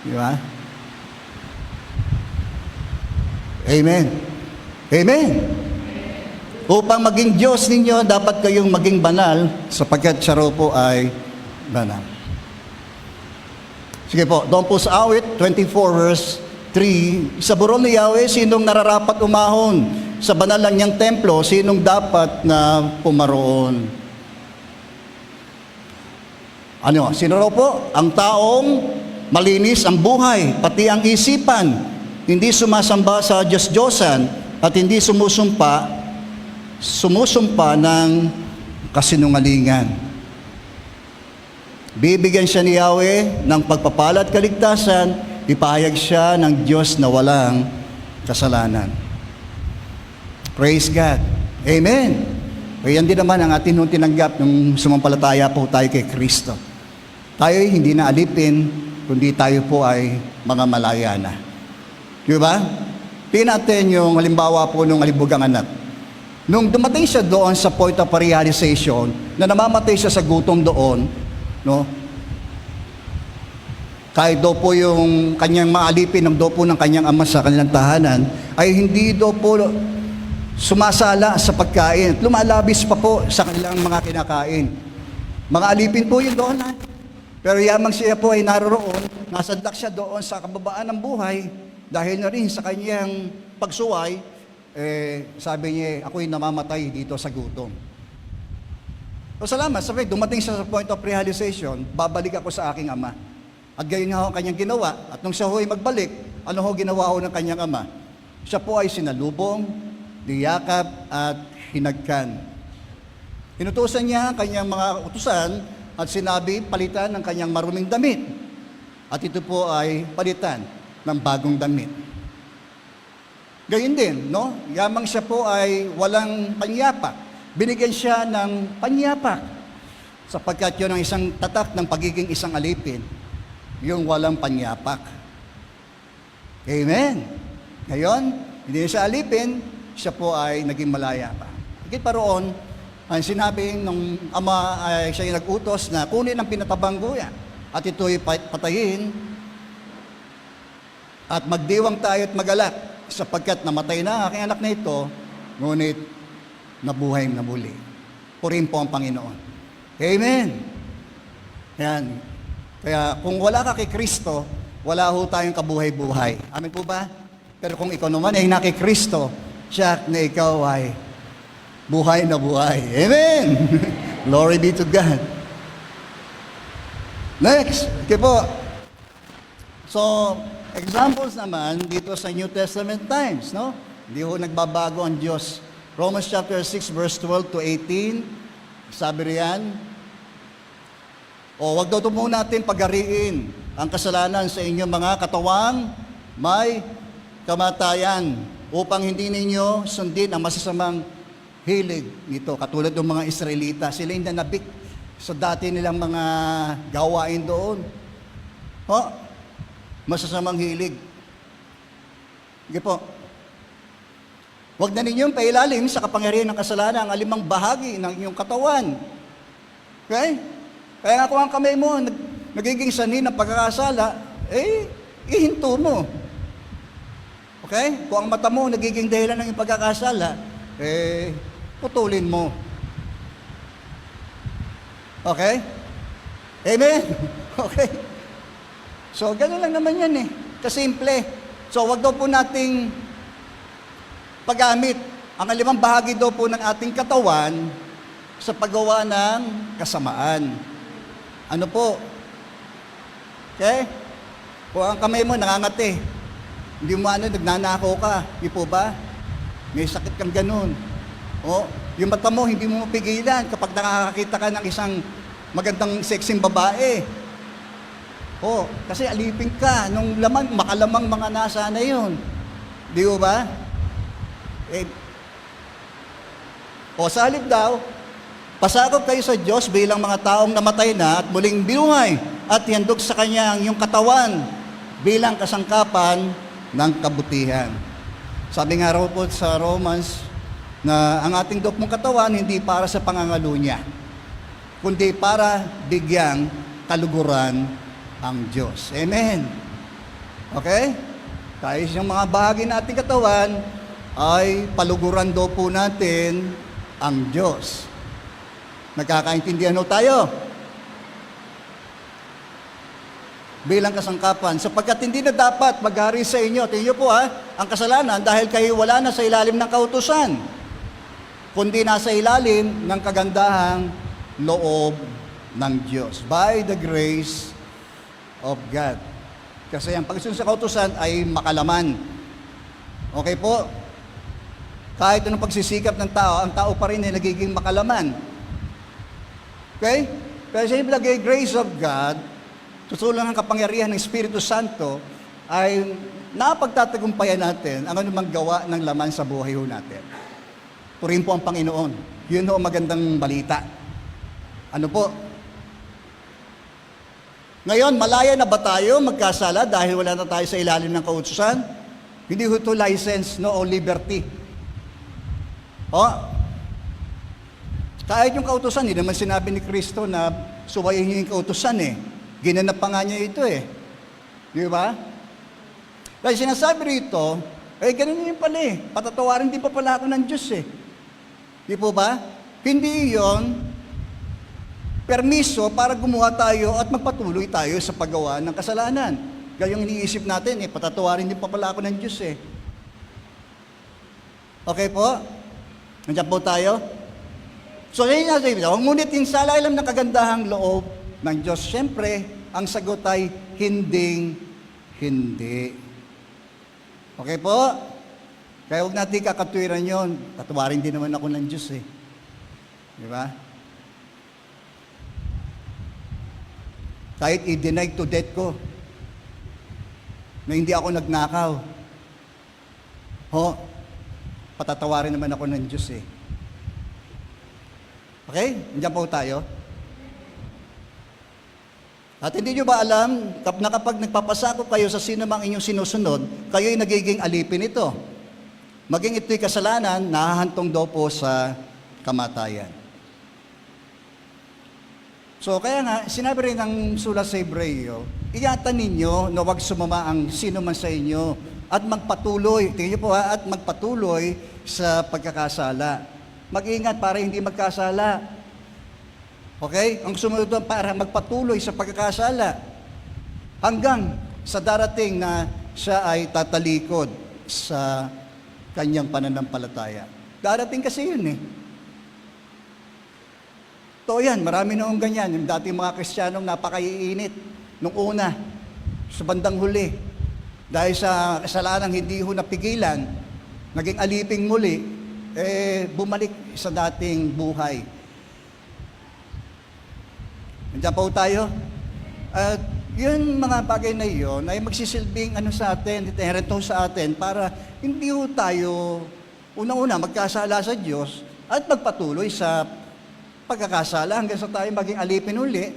Di ba? Amen. Amen. Upang maging Diyos ninyo, dapat kayong maging banal sapagkat siya raw po ay banal. Sige po, doon po sa awit 24 verse 3, sa burol ni Yahweh, sinong nararapat umahon sa banal lang niyang templo, sinong dapat na pumaroon? Ano? Sino raw po? Ang taong malinis ang buhay, pati ang isipan, hindi sumasamba sa Diyos-Diyosan at hindi sumusumpa ng kasinungalingan. Bibigyan siya ni Yahweh ng pagpapala at kaligtasan, ipahayag siya ng Diyos na walang kasalanan. Praise God. Amen. Kaya yan din naman ang atin nung tinanggap nung sumampalataya po tayo kay Kristo. Tayo ay hindi na alipin, kundi tayo po ay mga malaya na. Di ba? Tingnan natin yung halimbawa po nung alibugang anak. Nung dumating siya doon sa point of realization, na namamatay siya sa gutom doon, no? Kahit daw po yung kanyang maalipin ng daw po ng kanyang ama sa kanilang tahanan, ay hindi daw po sumasala sa pagkain. Lumalabis pa po sa kanilang mga kinakain. Mga alipin po yun doon. Pero yamang siya po ay naroroon, nasadlak siya doon sa kababaan ng buhay, dahil na rin sa kanyang pagsuway, sabi niya, ako'y namamatay dito sa gutom. So salamat, sabi, dumating siya sa point of realization, babalik ako sa aking ama. At gayon nga ho ang kanyang ginawa. At nung siya ho'y magbalik, ano ho ginawa ho ng kanyang ama? Siya po ay sinalubong, niyakap at hinagkan. Inutusan niya ang kanyang mga utusan at sinabi, palitan ng kanyang maruming damit. At ito po ay palitan ng bagong damit. Gayon din, no? Yamang siya po ay walang panyapak. Binigyan siya ng panyapak sapagkat yun ang isang tatak ng pagiging isang alipin, yung walang panyapak. Amen. Ngayon, hindi siya alipin, siya po ay naging malaya pa. Higit pa roon, ang sinabi nung ama ay siya yung nag-utos na kunin ang pinatabang guya at ito'y patayin at magdiwang tayo at magalak sapagkat namatay na ang aking anak na ito, ngunit nabuhay na muli. Purihin po ang Panginoon. Amen. Yan. Kaya kung wala ka kay Kristo, wala ho tayong kabuhay-buhay. Amen po ba? Pero kung ikaw naman ay na kay Kristo, siya na ikaw ay buhay na buhay. Amen! Glory be to God. Next. Okay po. So, examples naman dito sa New Testament times, no? Hindi ho nagbabago ang Diyos. Romans chapter 6 verse 12 to 18, sabi riyan, wag daw po natin pagariin ang kasalanan sa inyong mga katawang may kamatayan upang hindi ninyo sundin ang masasamang hilig nito. Katulad ng mga Israelita, sila yung nanabik sa dati nilang mga gawain doon. Masasamang hilig. Sige po. Huwag na ninyong pailalim sa kapangyarihan ng kasalanan ang alimang bahagi ng inyong katawan. Okay? Kaya nga kung ang kamay mo nagiging sanhi ng pagkakasala, ihinto mo. Okay? Kung ang mata mo nagiging dahilan ng iyong pagkakasala, putulin mo. Okay? Amen? Okay? So, gano'n lang naman yan Kasimple. So, wag daw po nating paggamit ang alimang bahagi daw po ng ating katawan sa paggawa ng kasamaan. Ano po? Okay? O ang kamay mo nangangati, hindi mo nagnanakaw ka, di po ba? May sakit kang ganun. O, yung mata mo, hindi mo mapigilan kapag nakakakita ka ng isang magandang sexing babae. O, kasi alipin ka, nung laman, makalamang mga nasa na yun. Di po ba? O sa halip daw, pasakop kayo sa Diyos bilang mga taong namatay na at muling binuhay at ihandog sa Kanya ang iyong katawan bilang kasangkapan ng kabutihan. Sabi nga raw po sa Romans na ang ating dukmong katawan hindi para sa pangangalo niya, kundi para bigyang kaluguran ang Diyos. Amen. Okay? Tayo yung mga bahagi ng ating katawan ay paluguran daw po natin ang Diyos. Nagkakaintindihan ho tayo? Bilang kasangkapan, sapagkat hindi na dapat maghari sa inyo, tingnan niyo po ang kasalanan dahil kayo wala na sa ilalim ng kautusan, kundi nasa ilalim ng kagandahang loob ng Diyos, by the grace of God. Kasi ang pagsunod sa kautusan ay makalaman. Okay po? Kahit anong pagsisikap ng tao, ang tao pa rin ay nagiging makalaman. Okay? Kasi yung grace of God, tutulong ng kapangyarihan ng Espiritu Santo, ay napagtatagumpayan natin ang anumang gawa ng laman sa buhay ho natin. Purihin po ang Panginoon. Yun ho ang magandang balita. Ano po? Ngayon, malaya na ba tayo magkasala dahil wala na tayo sa ilalim ng kautusan? Hindi ho ito license, no, o liberty. O, kahit yung kautusan, hindi naman sinabi ni Kristo na suwayin niyo yung kautusan eh. Ginanap pa nga niya ito eh. Di ba? Dahil sinasabi rito, ganun yun pala eh. Patatawarin din pa pala ako ng Diyos eh. Di po ba? Hindi yon permiso para gumawa tayo at magpatuloy tayo sa paggawa ng kasalanan. Gayong iniisip natin patatawarin din pa pala ako ng Diyos eh. Okay po? Nandiyan po tayo? So, yun nga sabi, ngunit yung sa ilalim ng kagandahang loob ng Diyos, siyempre, ang sagot ay hindi. Okay po? Kaya huwag natin kakatwiran yun. Tatawarin din naman ako ng Diyos eh. Di ba? Kahit i-deny to death ko na hindi ako nagnakaw. Patatawarin naman ako ng Diyos eh. Okay? Nandiyan po tayo. At hindi nyo ba alam na kapag nagpapasakop kayo sa sino mang inyong sinusunod, kayo'y nagiging alipin ito. Maging ito'y kasalanan, nahahantong daw po sa kamatayan. So kaya nga, sinabi rin ng sulat sa Hebreo, ingatan ninyo na huwag sumama ang sino man sa inyo at magpatuloy, tingnan nyo po at magpatuloy sa pagkakasala. Mag-ingat para hindi magkasala. Okay? Ang sumunod doon para magpatuloy sa pagkakasala hanggang sa darating na siya ay tatalikod sa kanyang pananampalataya. Darating kasi yun eh. Ito yan, marami noong ganyan. Yung dating mga Kristiyanong napakaiinit nung una, sa bandang huli. Dahil sa kasalanang hindi ho napigilan, naging aliping muli, bumalik sa dating buhay. Nandiyan po tayo. At yun mga bagay na yun ay magsisilbing sa atin, ito sa atin para hindi ho tayo unang-una magkasala sa Diyos at magpatuloy sa pagkakasala hanggang sa tayo maging alipin uli,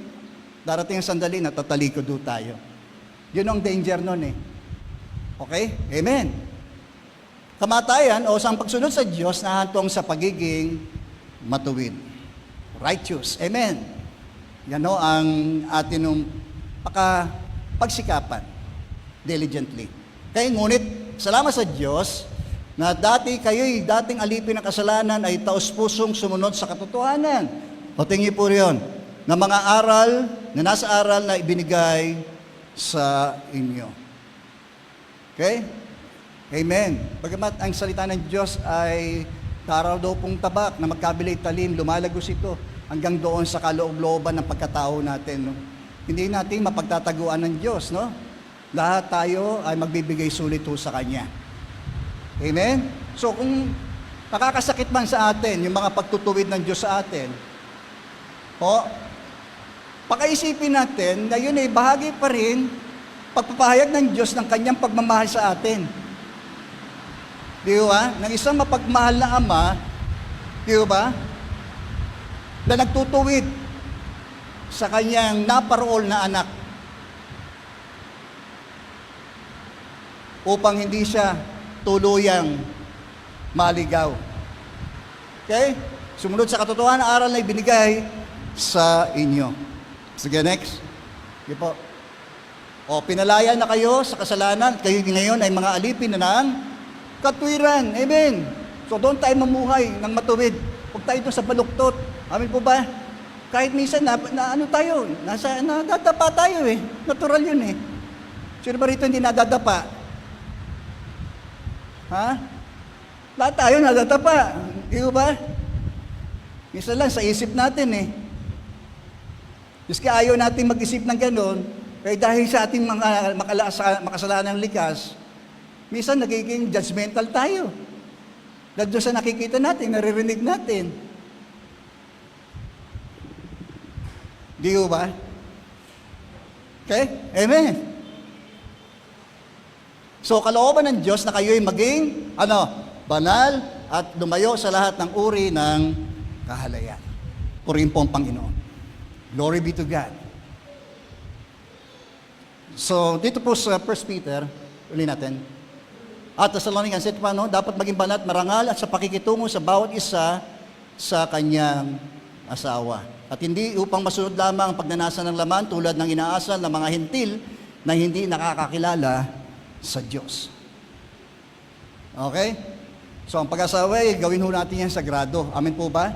darating ang sandali na tatalikod ho tayo. Yun ang danger nun eh. Okay? Amen. Kamatayan o sa pagsunod sa Diyos na hantong sa pagiging matuwid. Righteous. Amen. Yan o ang atin pagsikapan diligently. Kaya ngunit, salamat sa Diyos na kayo'y dating alipin ng kasalanan ay taos-pusong sumunod sa katotohanan. O tingin po riyon, na mga aral, na nasa aral na ibinigay sa inyo. Okay? Amen. Bagamat ang salita ng Diyos ay taraw daw pong tabak na magkabilay talim, lumalagos ito hanggang doon sa kaloob-looban ng pagkatao natin. No? Hindi natin mapagtataguan ng Diyos, no? lahat tayo ay magbibigay sulit ho sa Kanya. Amen? So kung nakakasakit man sa atin, yung mga pagtutuwid ng Diyos sa atin, pakaisipin natin na yun ay bahagi pa rin pagpapahayag ng Diyos ng Kanyang pagmamahal sa atin. Di ba? Ng isang mapagmahal na Ama, di ba? Na nagtutuwid sa Kanyang naparool na anak upang hindi siya tuluyang maligaw. Okay? Sumunod sa katotohanan, aral na ibinigay sa inyo. Sige, next. Sige po. Pinalaya na kayo sa kasalanan. Kayo ngayon ay mga alipin na ng katwiran. Amen. So doon tayo mamuhay ng matuwid. Huwag tayo doon sa baluktot. Amin po ba? Kahit minsan na ano tayo, nadadapa tayo eh. Natural yun eh. Sino ba rito hindi nadadapa? Ha? Lahat tayo nadadapa. Di ba? Minsan lang sa isip natin eh. Miski ayaw natin mag-isip ng gano'n, eh dahil sa ating mga makasalanang likas, minsan nagiging judgmental tayo. Dahil doon sa nakikita natin, naririnig natin. Di ba? Okay? Amen. So, kalooban ng Diyos na kayo'y maging, banal at lumayo sa lahat ng uri ng kahalayan. Purihin po ang Panginoon. Glory be to God. So, dito po sa 1 Peter, uli natin. At Thessalonians, ito pa, dapat maging banat, marangal at sa pakikitungo sa bawat isa sa kanyang asawa. At hindi upang masunod lamang ang pagnanasa ng laman tulad ng inaasal ng mga hintil na hindi nakakakilala sa Diyos. Okay? So, ang pag-asawa ay gawin ho natin yan sagrado. Amen po ba?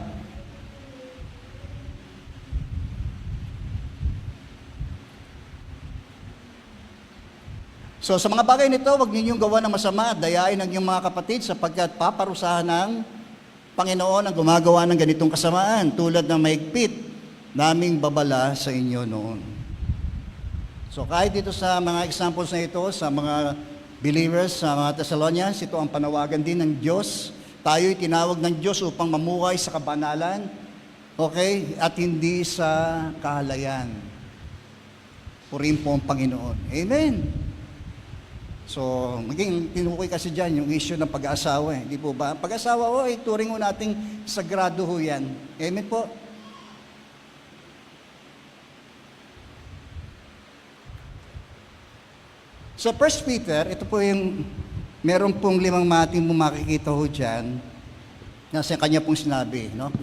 So sa mga bagay nito, huwag ninyong gawa ng masama at dayain ang inyong mga kapatid sapagkat paparusahan ng Panginoon ang gumagawa ng ganitong kasamaan tulad ng mahigpit naming babala sa inyo noon. So kahit dito sa mga examples na ito, sa mga believers, sa mga Thessalonians, ito ang panawagan din ng Diyos. Tayo'y tinawag ng Diyos upang mamuhay sa kabanalan, okay, at hindi sa kahalayan. Purihin po ang Panginoon. Amen. So, maging tinukoy kasi dyan yung issue ng pag-aasawa. Di po ba? Pag-aasawa, turing ho nating sagrado ho yan. Amen po? So, 1 Peter, ito po yung, meron pong 5 mating makikita ho dyan, nasa kanya pong sinabi, no?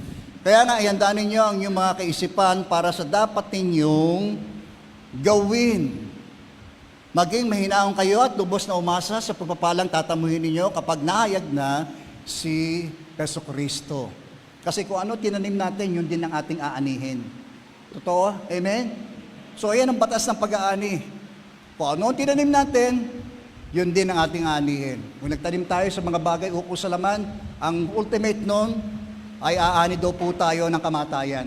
Kaya nga, ihandaan ninyo ang inyong mga kaisipan para sa dapat ninyong gawin. Maging mahinaon kayo at lubos na umasa sa pagpapalang tatamuhin ninyo kapag nahayag na si Jesucristo. Kasi kung ano tinanim natin, yun din ang ating aanihin. Totoo? Amen? So, ayan ang batas ng pag-aani. Kung ano tinanim natin, yun din ang ating aanihin. Kung nagtanim tayo sa mga bagay ukol sa laman, ang ultimate nun ay aani daw po tayo ng kamatayan.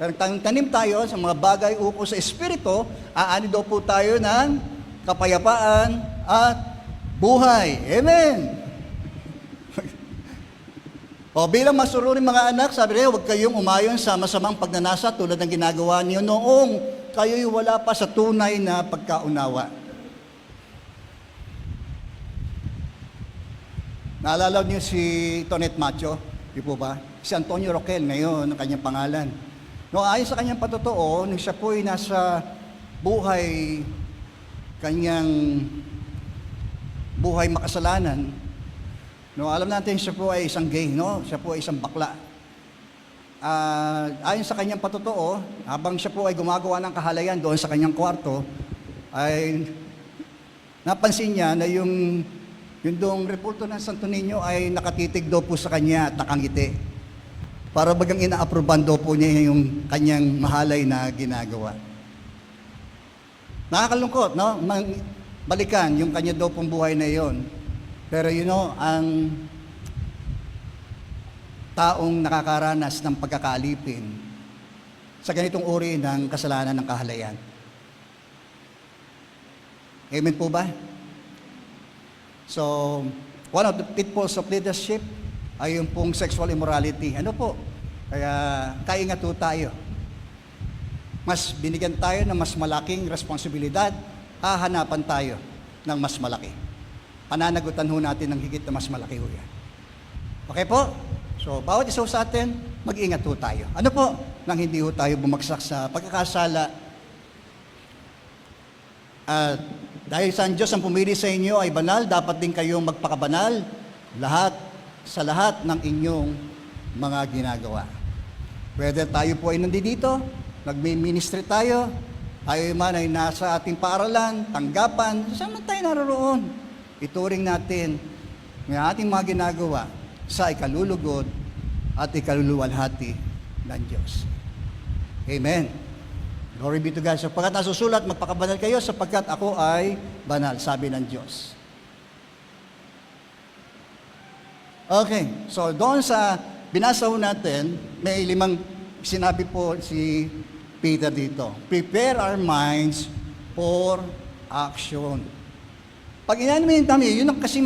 Pero tanim tayo sa mga bagay ukol sa Espiritu, aani daw po tayo ng kapayapaan at buhay. Amen! Bilang masururing mga anak, sabi rin, huwag kayong umayon sa masamang pagnanasa tulad ng ginagawa niyo noong kayo'y wala pa sa tunay na pagkaunawa. Naalala niyo si Tonet Macho? Di po ba? Si Antonio Roquel ngayon, ang kanyang pangalan. No, ayon sa kanyang patotoo, nung siya po'y nasa buhay, kanyang buhay makasalanan, no, alam natin siya po ay isang gay, no? Siya po ay isang bakla. Ayon sa kanyang patotoo, habang siya po ay gumagawa ng kahalayan doon sa kanyang kwarto, ay napansin niya na yung doong repulto ng Santo Niño ay nakatitig daw po sa kanya at nakangiti. Para bagang ina-aproban daw po niya yung kanyang mahalay na ginagawa. Nakakalungkot, no? Balikan yung kanya daw pong buhay na yon. Pero ang taong nakakaranas ng pagkakaalipin sa ganitong uri ng kasalanan ng kahalayan. Amen po ba? So, one of the pitfalls of leadership ay yung pong sexual immorality. Ano po? Kaya, kaingat po tayo. Mas binigyan tayo ng mas malaking responsibilidad, hahanapan tayo ng mas malaki. Pananagutan ho natin ng higit na mas malaki ho yan. Okay po? So, bawat isa sa atin, mag-ingat ho tayo. Ano po? Nang hindi ho tayo bumagsak sa pagkakasala. At dahil sa Diyos ang pumili sa inyo ay banal, dapat din kayong magpakabanal sa lahat ng inyong mga ginagawa. Whether tayo po ay nandito, nagmi-ministry tayo man ay nasa ating paaralan, tanggapan, saan man tayo naroon, ituring natin ng ating mga ginagawa sa ikalulugod at ikaluluwalhati ng Diyos. Amen. Glory be to God. So, pagkat nasusulat, magpakabanal kayo sapagkat ako ay banal, sabi ng Diyos. Okay, so doon sa binasa ho natin, may 5 sinabi po si Peter dito. Prepare our minds for action. Pag inamin namin, yun ang kasi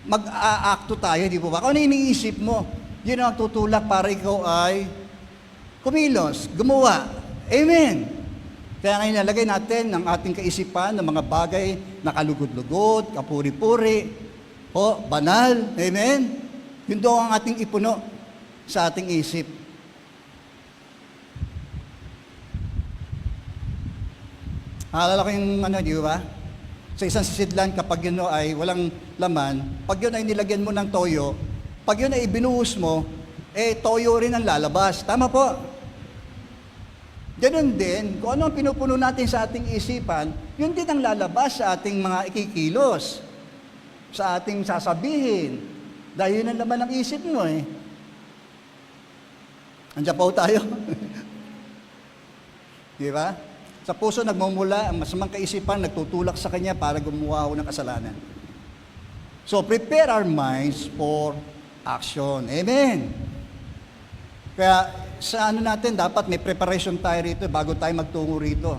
mag-aakto tayo, di po ba? Kung ano iniisip mo, yun ang tutulak para ikaw ay kumilos, gumawa. Amen. Kaya ngayon nalagay natin ng ating kaisipan ng mga bagay na kalugod-lugod, kapuri-puri, banal. Amen. Yun doon ang ating ipuno sa ating isip. Naalala ko yung di ba? Sa isang sisidlan, kapag yun ay walang laman, pag yun ay nilagyan mo ng toyo, pag yun ay ibinuhos mo, toyo rin ang lalabas. Tama po? Ganun din, kung ano ang pinupuno natin sa ating isipan, yun din ang lalabas sa ating mga ikikilos, sa ating sasabihin. Dahil yun ang laman ng isip mo Andiyan po tayo. Di ba? Sa puso nagmumula, ang masamang kaisipan nagtutulak sa kanya para gumawa ng kasalanan. So, prepare our minds for action. Amen. Kaya sa natin, dapat may preparation tayo rito bago tayo magtungo rito.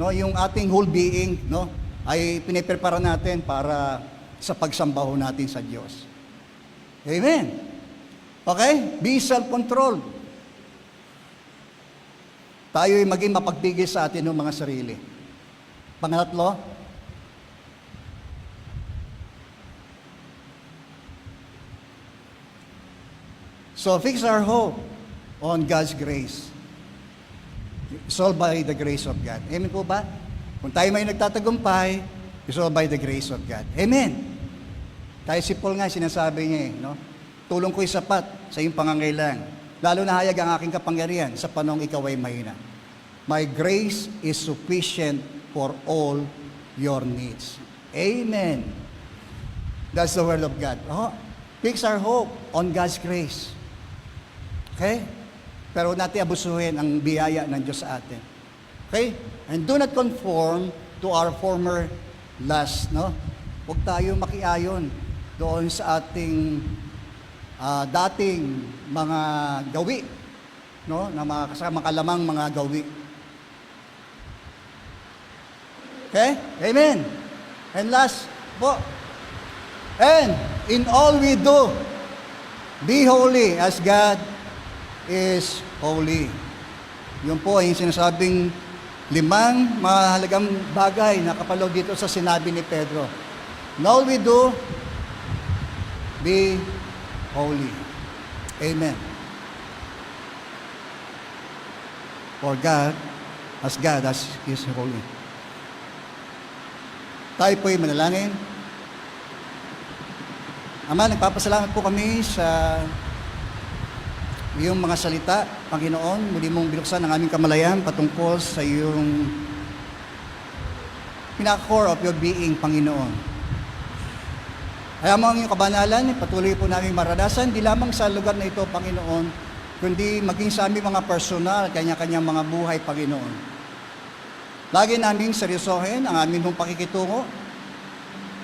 No, yung ating whole being, ay piniprepara natin para sa pagsambaho natin sa Diyos. Amen. Okay? Be self-controlled. Tayo ay maging mapagbigay sa atin ng mga sarili. Pangatlo, so fix our hope on God's grace. It's all by the grace of God. Amen po ba? Kung tayo may nagtatagumpay, it's all by the grace of God. Amen. Tayo si Paul nga, sinasabi niya tulong ko'y sapat sa iyong pangangailangan. Lalo na hayag ang aking kapangyarihan sa panahong ikaw ay mahina. My grace is sufficient for all your needs. Amen. That's the word of God. Fix our hope on God's grace. Okay? Pero natin abusuhin ang biyaya ng Diyos sa atin. Okay? And do not conform to our former lust. Huwag tayo makiayon doon sa ating dating mga gawi, na mga kasama kalamang mga gawi. Okay? Amen. And last po, and in all we do, be holy as God is holy. Yun po ay yung sinasabing 5 mahalagang bagay na kapaloob dito sa sinabi ni Pedro. In all we do, be holy. Amen. For God as is holy. Tayo po'y manalangin. Ama, nagpapasalamat po kami sa iyong mga salita, Panginoon. Muli mong binuksan ang aming kamalayan patungkol sa iyong pinaka-core of your being, Panginoon. Kaya mo ang iyong kabanalan, patuloy po namin maranasan, di lamang sa lugar na ito, Panginoon, kundi maging sa aming mga personal, kanya-kanyang mga buhay, Panginoon. Lagi naming seryosohin ang aming pakikitungo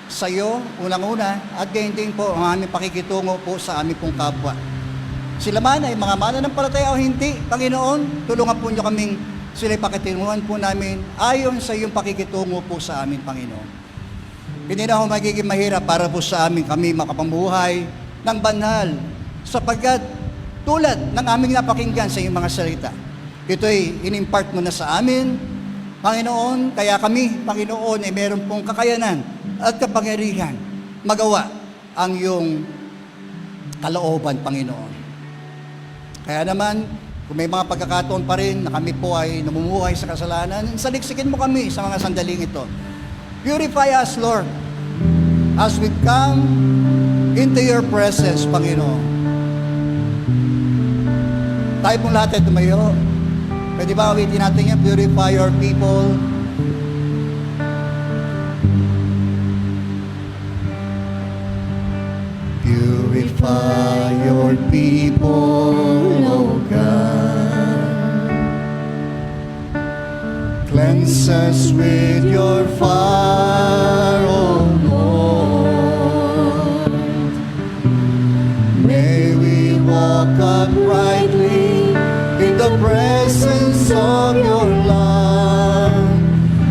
sa iyo, unang-una, at gayon din po ang aming pakikitungo po sa aming pong kapwa. Sila man ay mga mananampalataya o hindi, Panginoon, tulungan po niyo kaming Sila'y pakitunguhan po namin ayon sa iyong pakikitungo po sa amin, Panginoon. Hindi na ho magiging mahirap para po sa amin kami makapambuhay ng banal sapagkat tulad ng aming napakinggan sa iyong mga salita. Ito'y inimpart mo na sa amin, Panginoon, kaya kami, Panginoon, ay meron pong kakayanan at kapangyarihan magawa ang iyong kalooban, Panginoon. Kaya naman, kung may mga pagkakataon pa rin na kami po ay namumuhay sa kasalanan, saliksikin mo kami sa mga sandaling ito. Purify us, Lord, as we come into your presence, Panginoon. Tayo pong lahat ay tumayo. Pwede ba awitin natin yan? Purify your people. Purify your people, O God. Cleanse us with your fire, O Lord. May we walk uprightly in the presence of your love.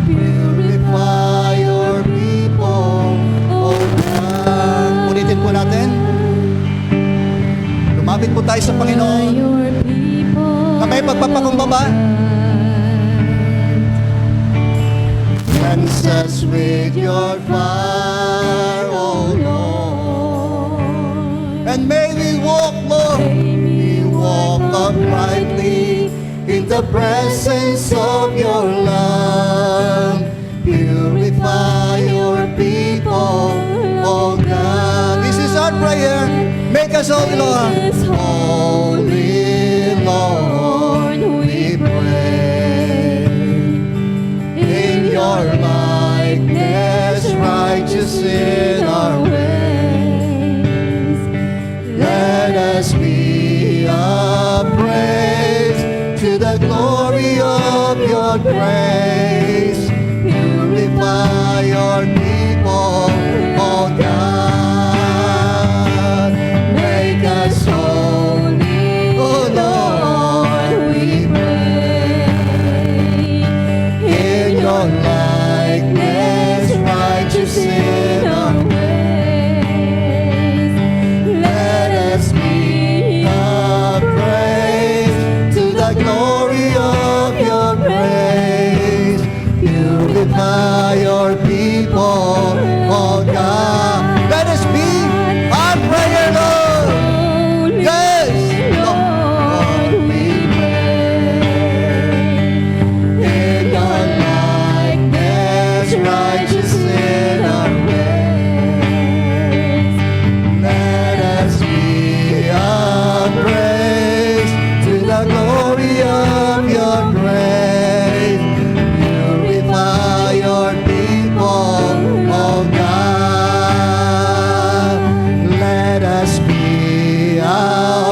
Purify your people, O God. Ulitin po natin. Lumapit po tayo sa Panginoon na may pagpapakumbaba. Cleanse us with your fire, O Lord. And may we walk, Lord, we walk uprightly in the presence of your love. Purify your people, O God. This is our prayer. Make us holy, Lord. Holy Lord, we pray. In your likeness, righteous in our ways. Let us be a praise to the glory of your grace. Purify your people, O God. Make us holy, O Lord, we pray. In your likeness, righteous in our ways. Let us be a praise to the glory of your grace. Purify your people, O God. Let us be our prayer, Lord. Yes, Lord, we pray. In your likeness, righteous in our ways. Let us be a praise to the glory of your grace. Purify your people, O God. Let us be a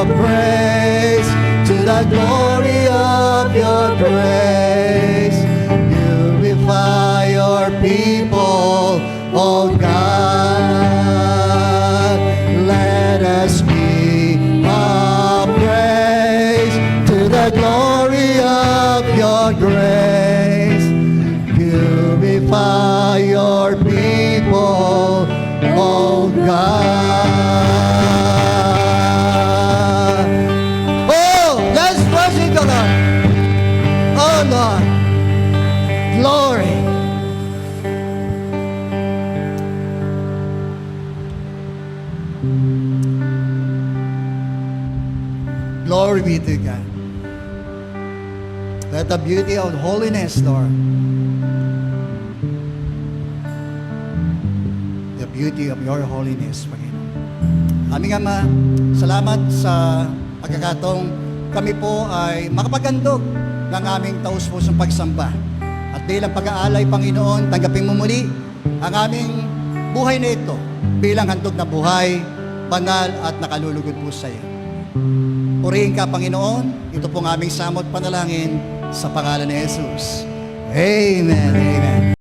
praise to the glory of your grace. Purify your people, O God. Let us be a praise to the glory of your grace. Purify your people, O God. Oh, let's worship the Lord. Oh Lord, glory. Glory be to God. Let the beauty of holiness, Lord, the beauty of your holiness, Panginoon. Aming Ama, salamat sa pagkakataong kami po ay makapaghandog ng aming taus-pusong pagsamba. At bilang pag-aalay, Panginoon, tanggapin mo muli ang aming buhay na ito bilang handog na buhay, banal at nakalulugod po sa iyo. Purihin ka, Panginoon. Ito pong aming samot panalangin sa pangalan ni Jesus. Amen. Amen.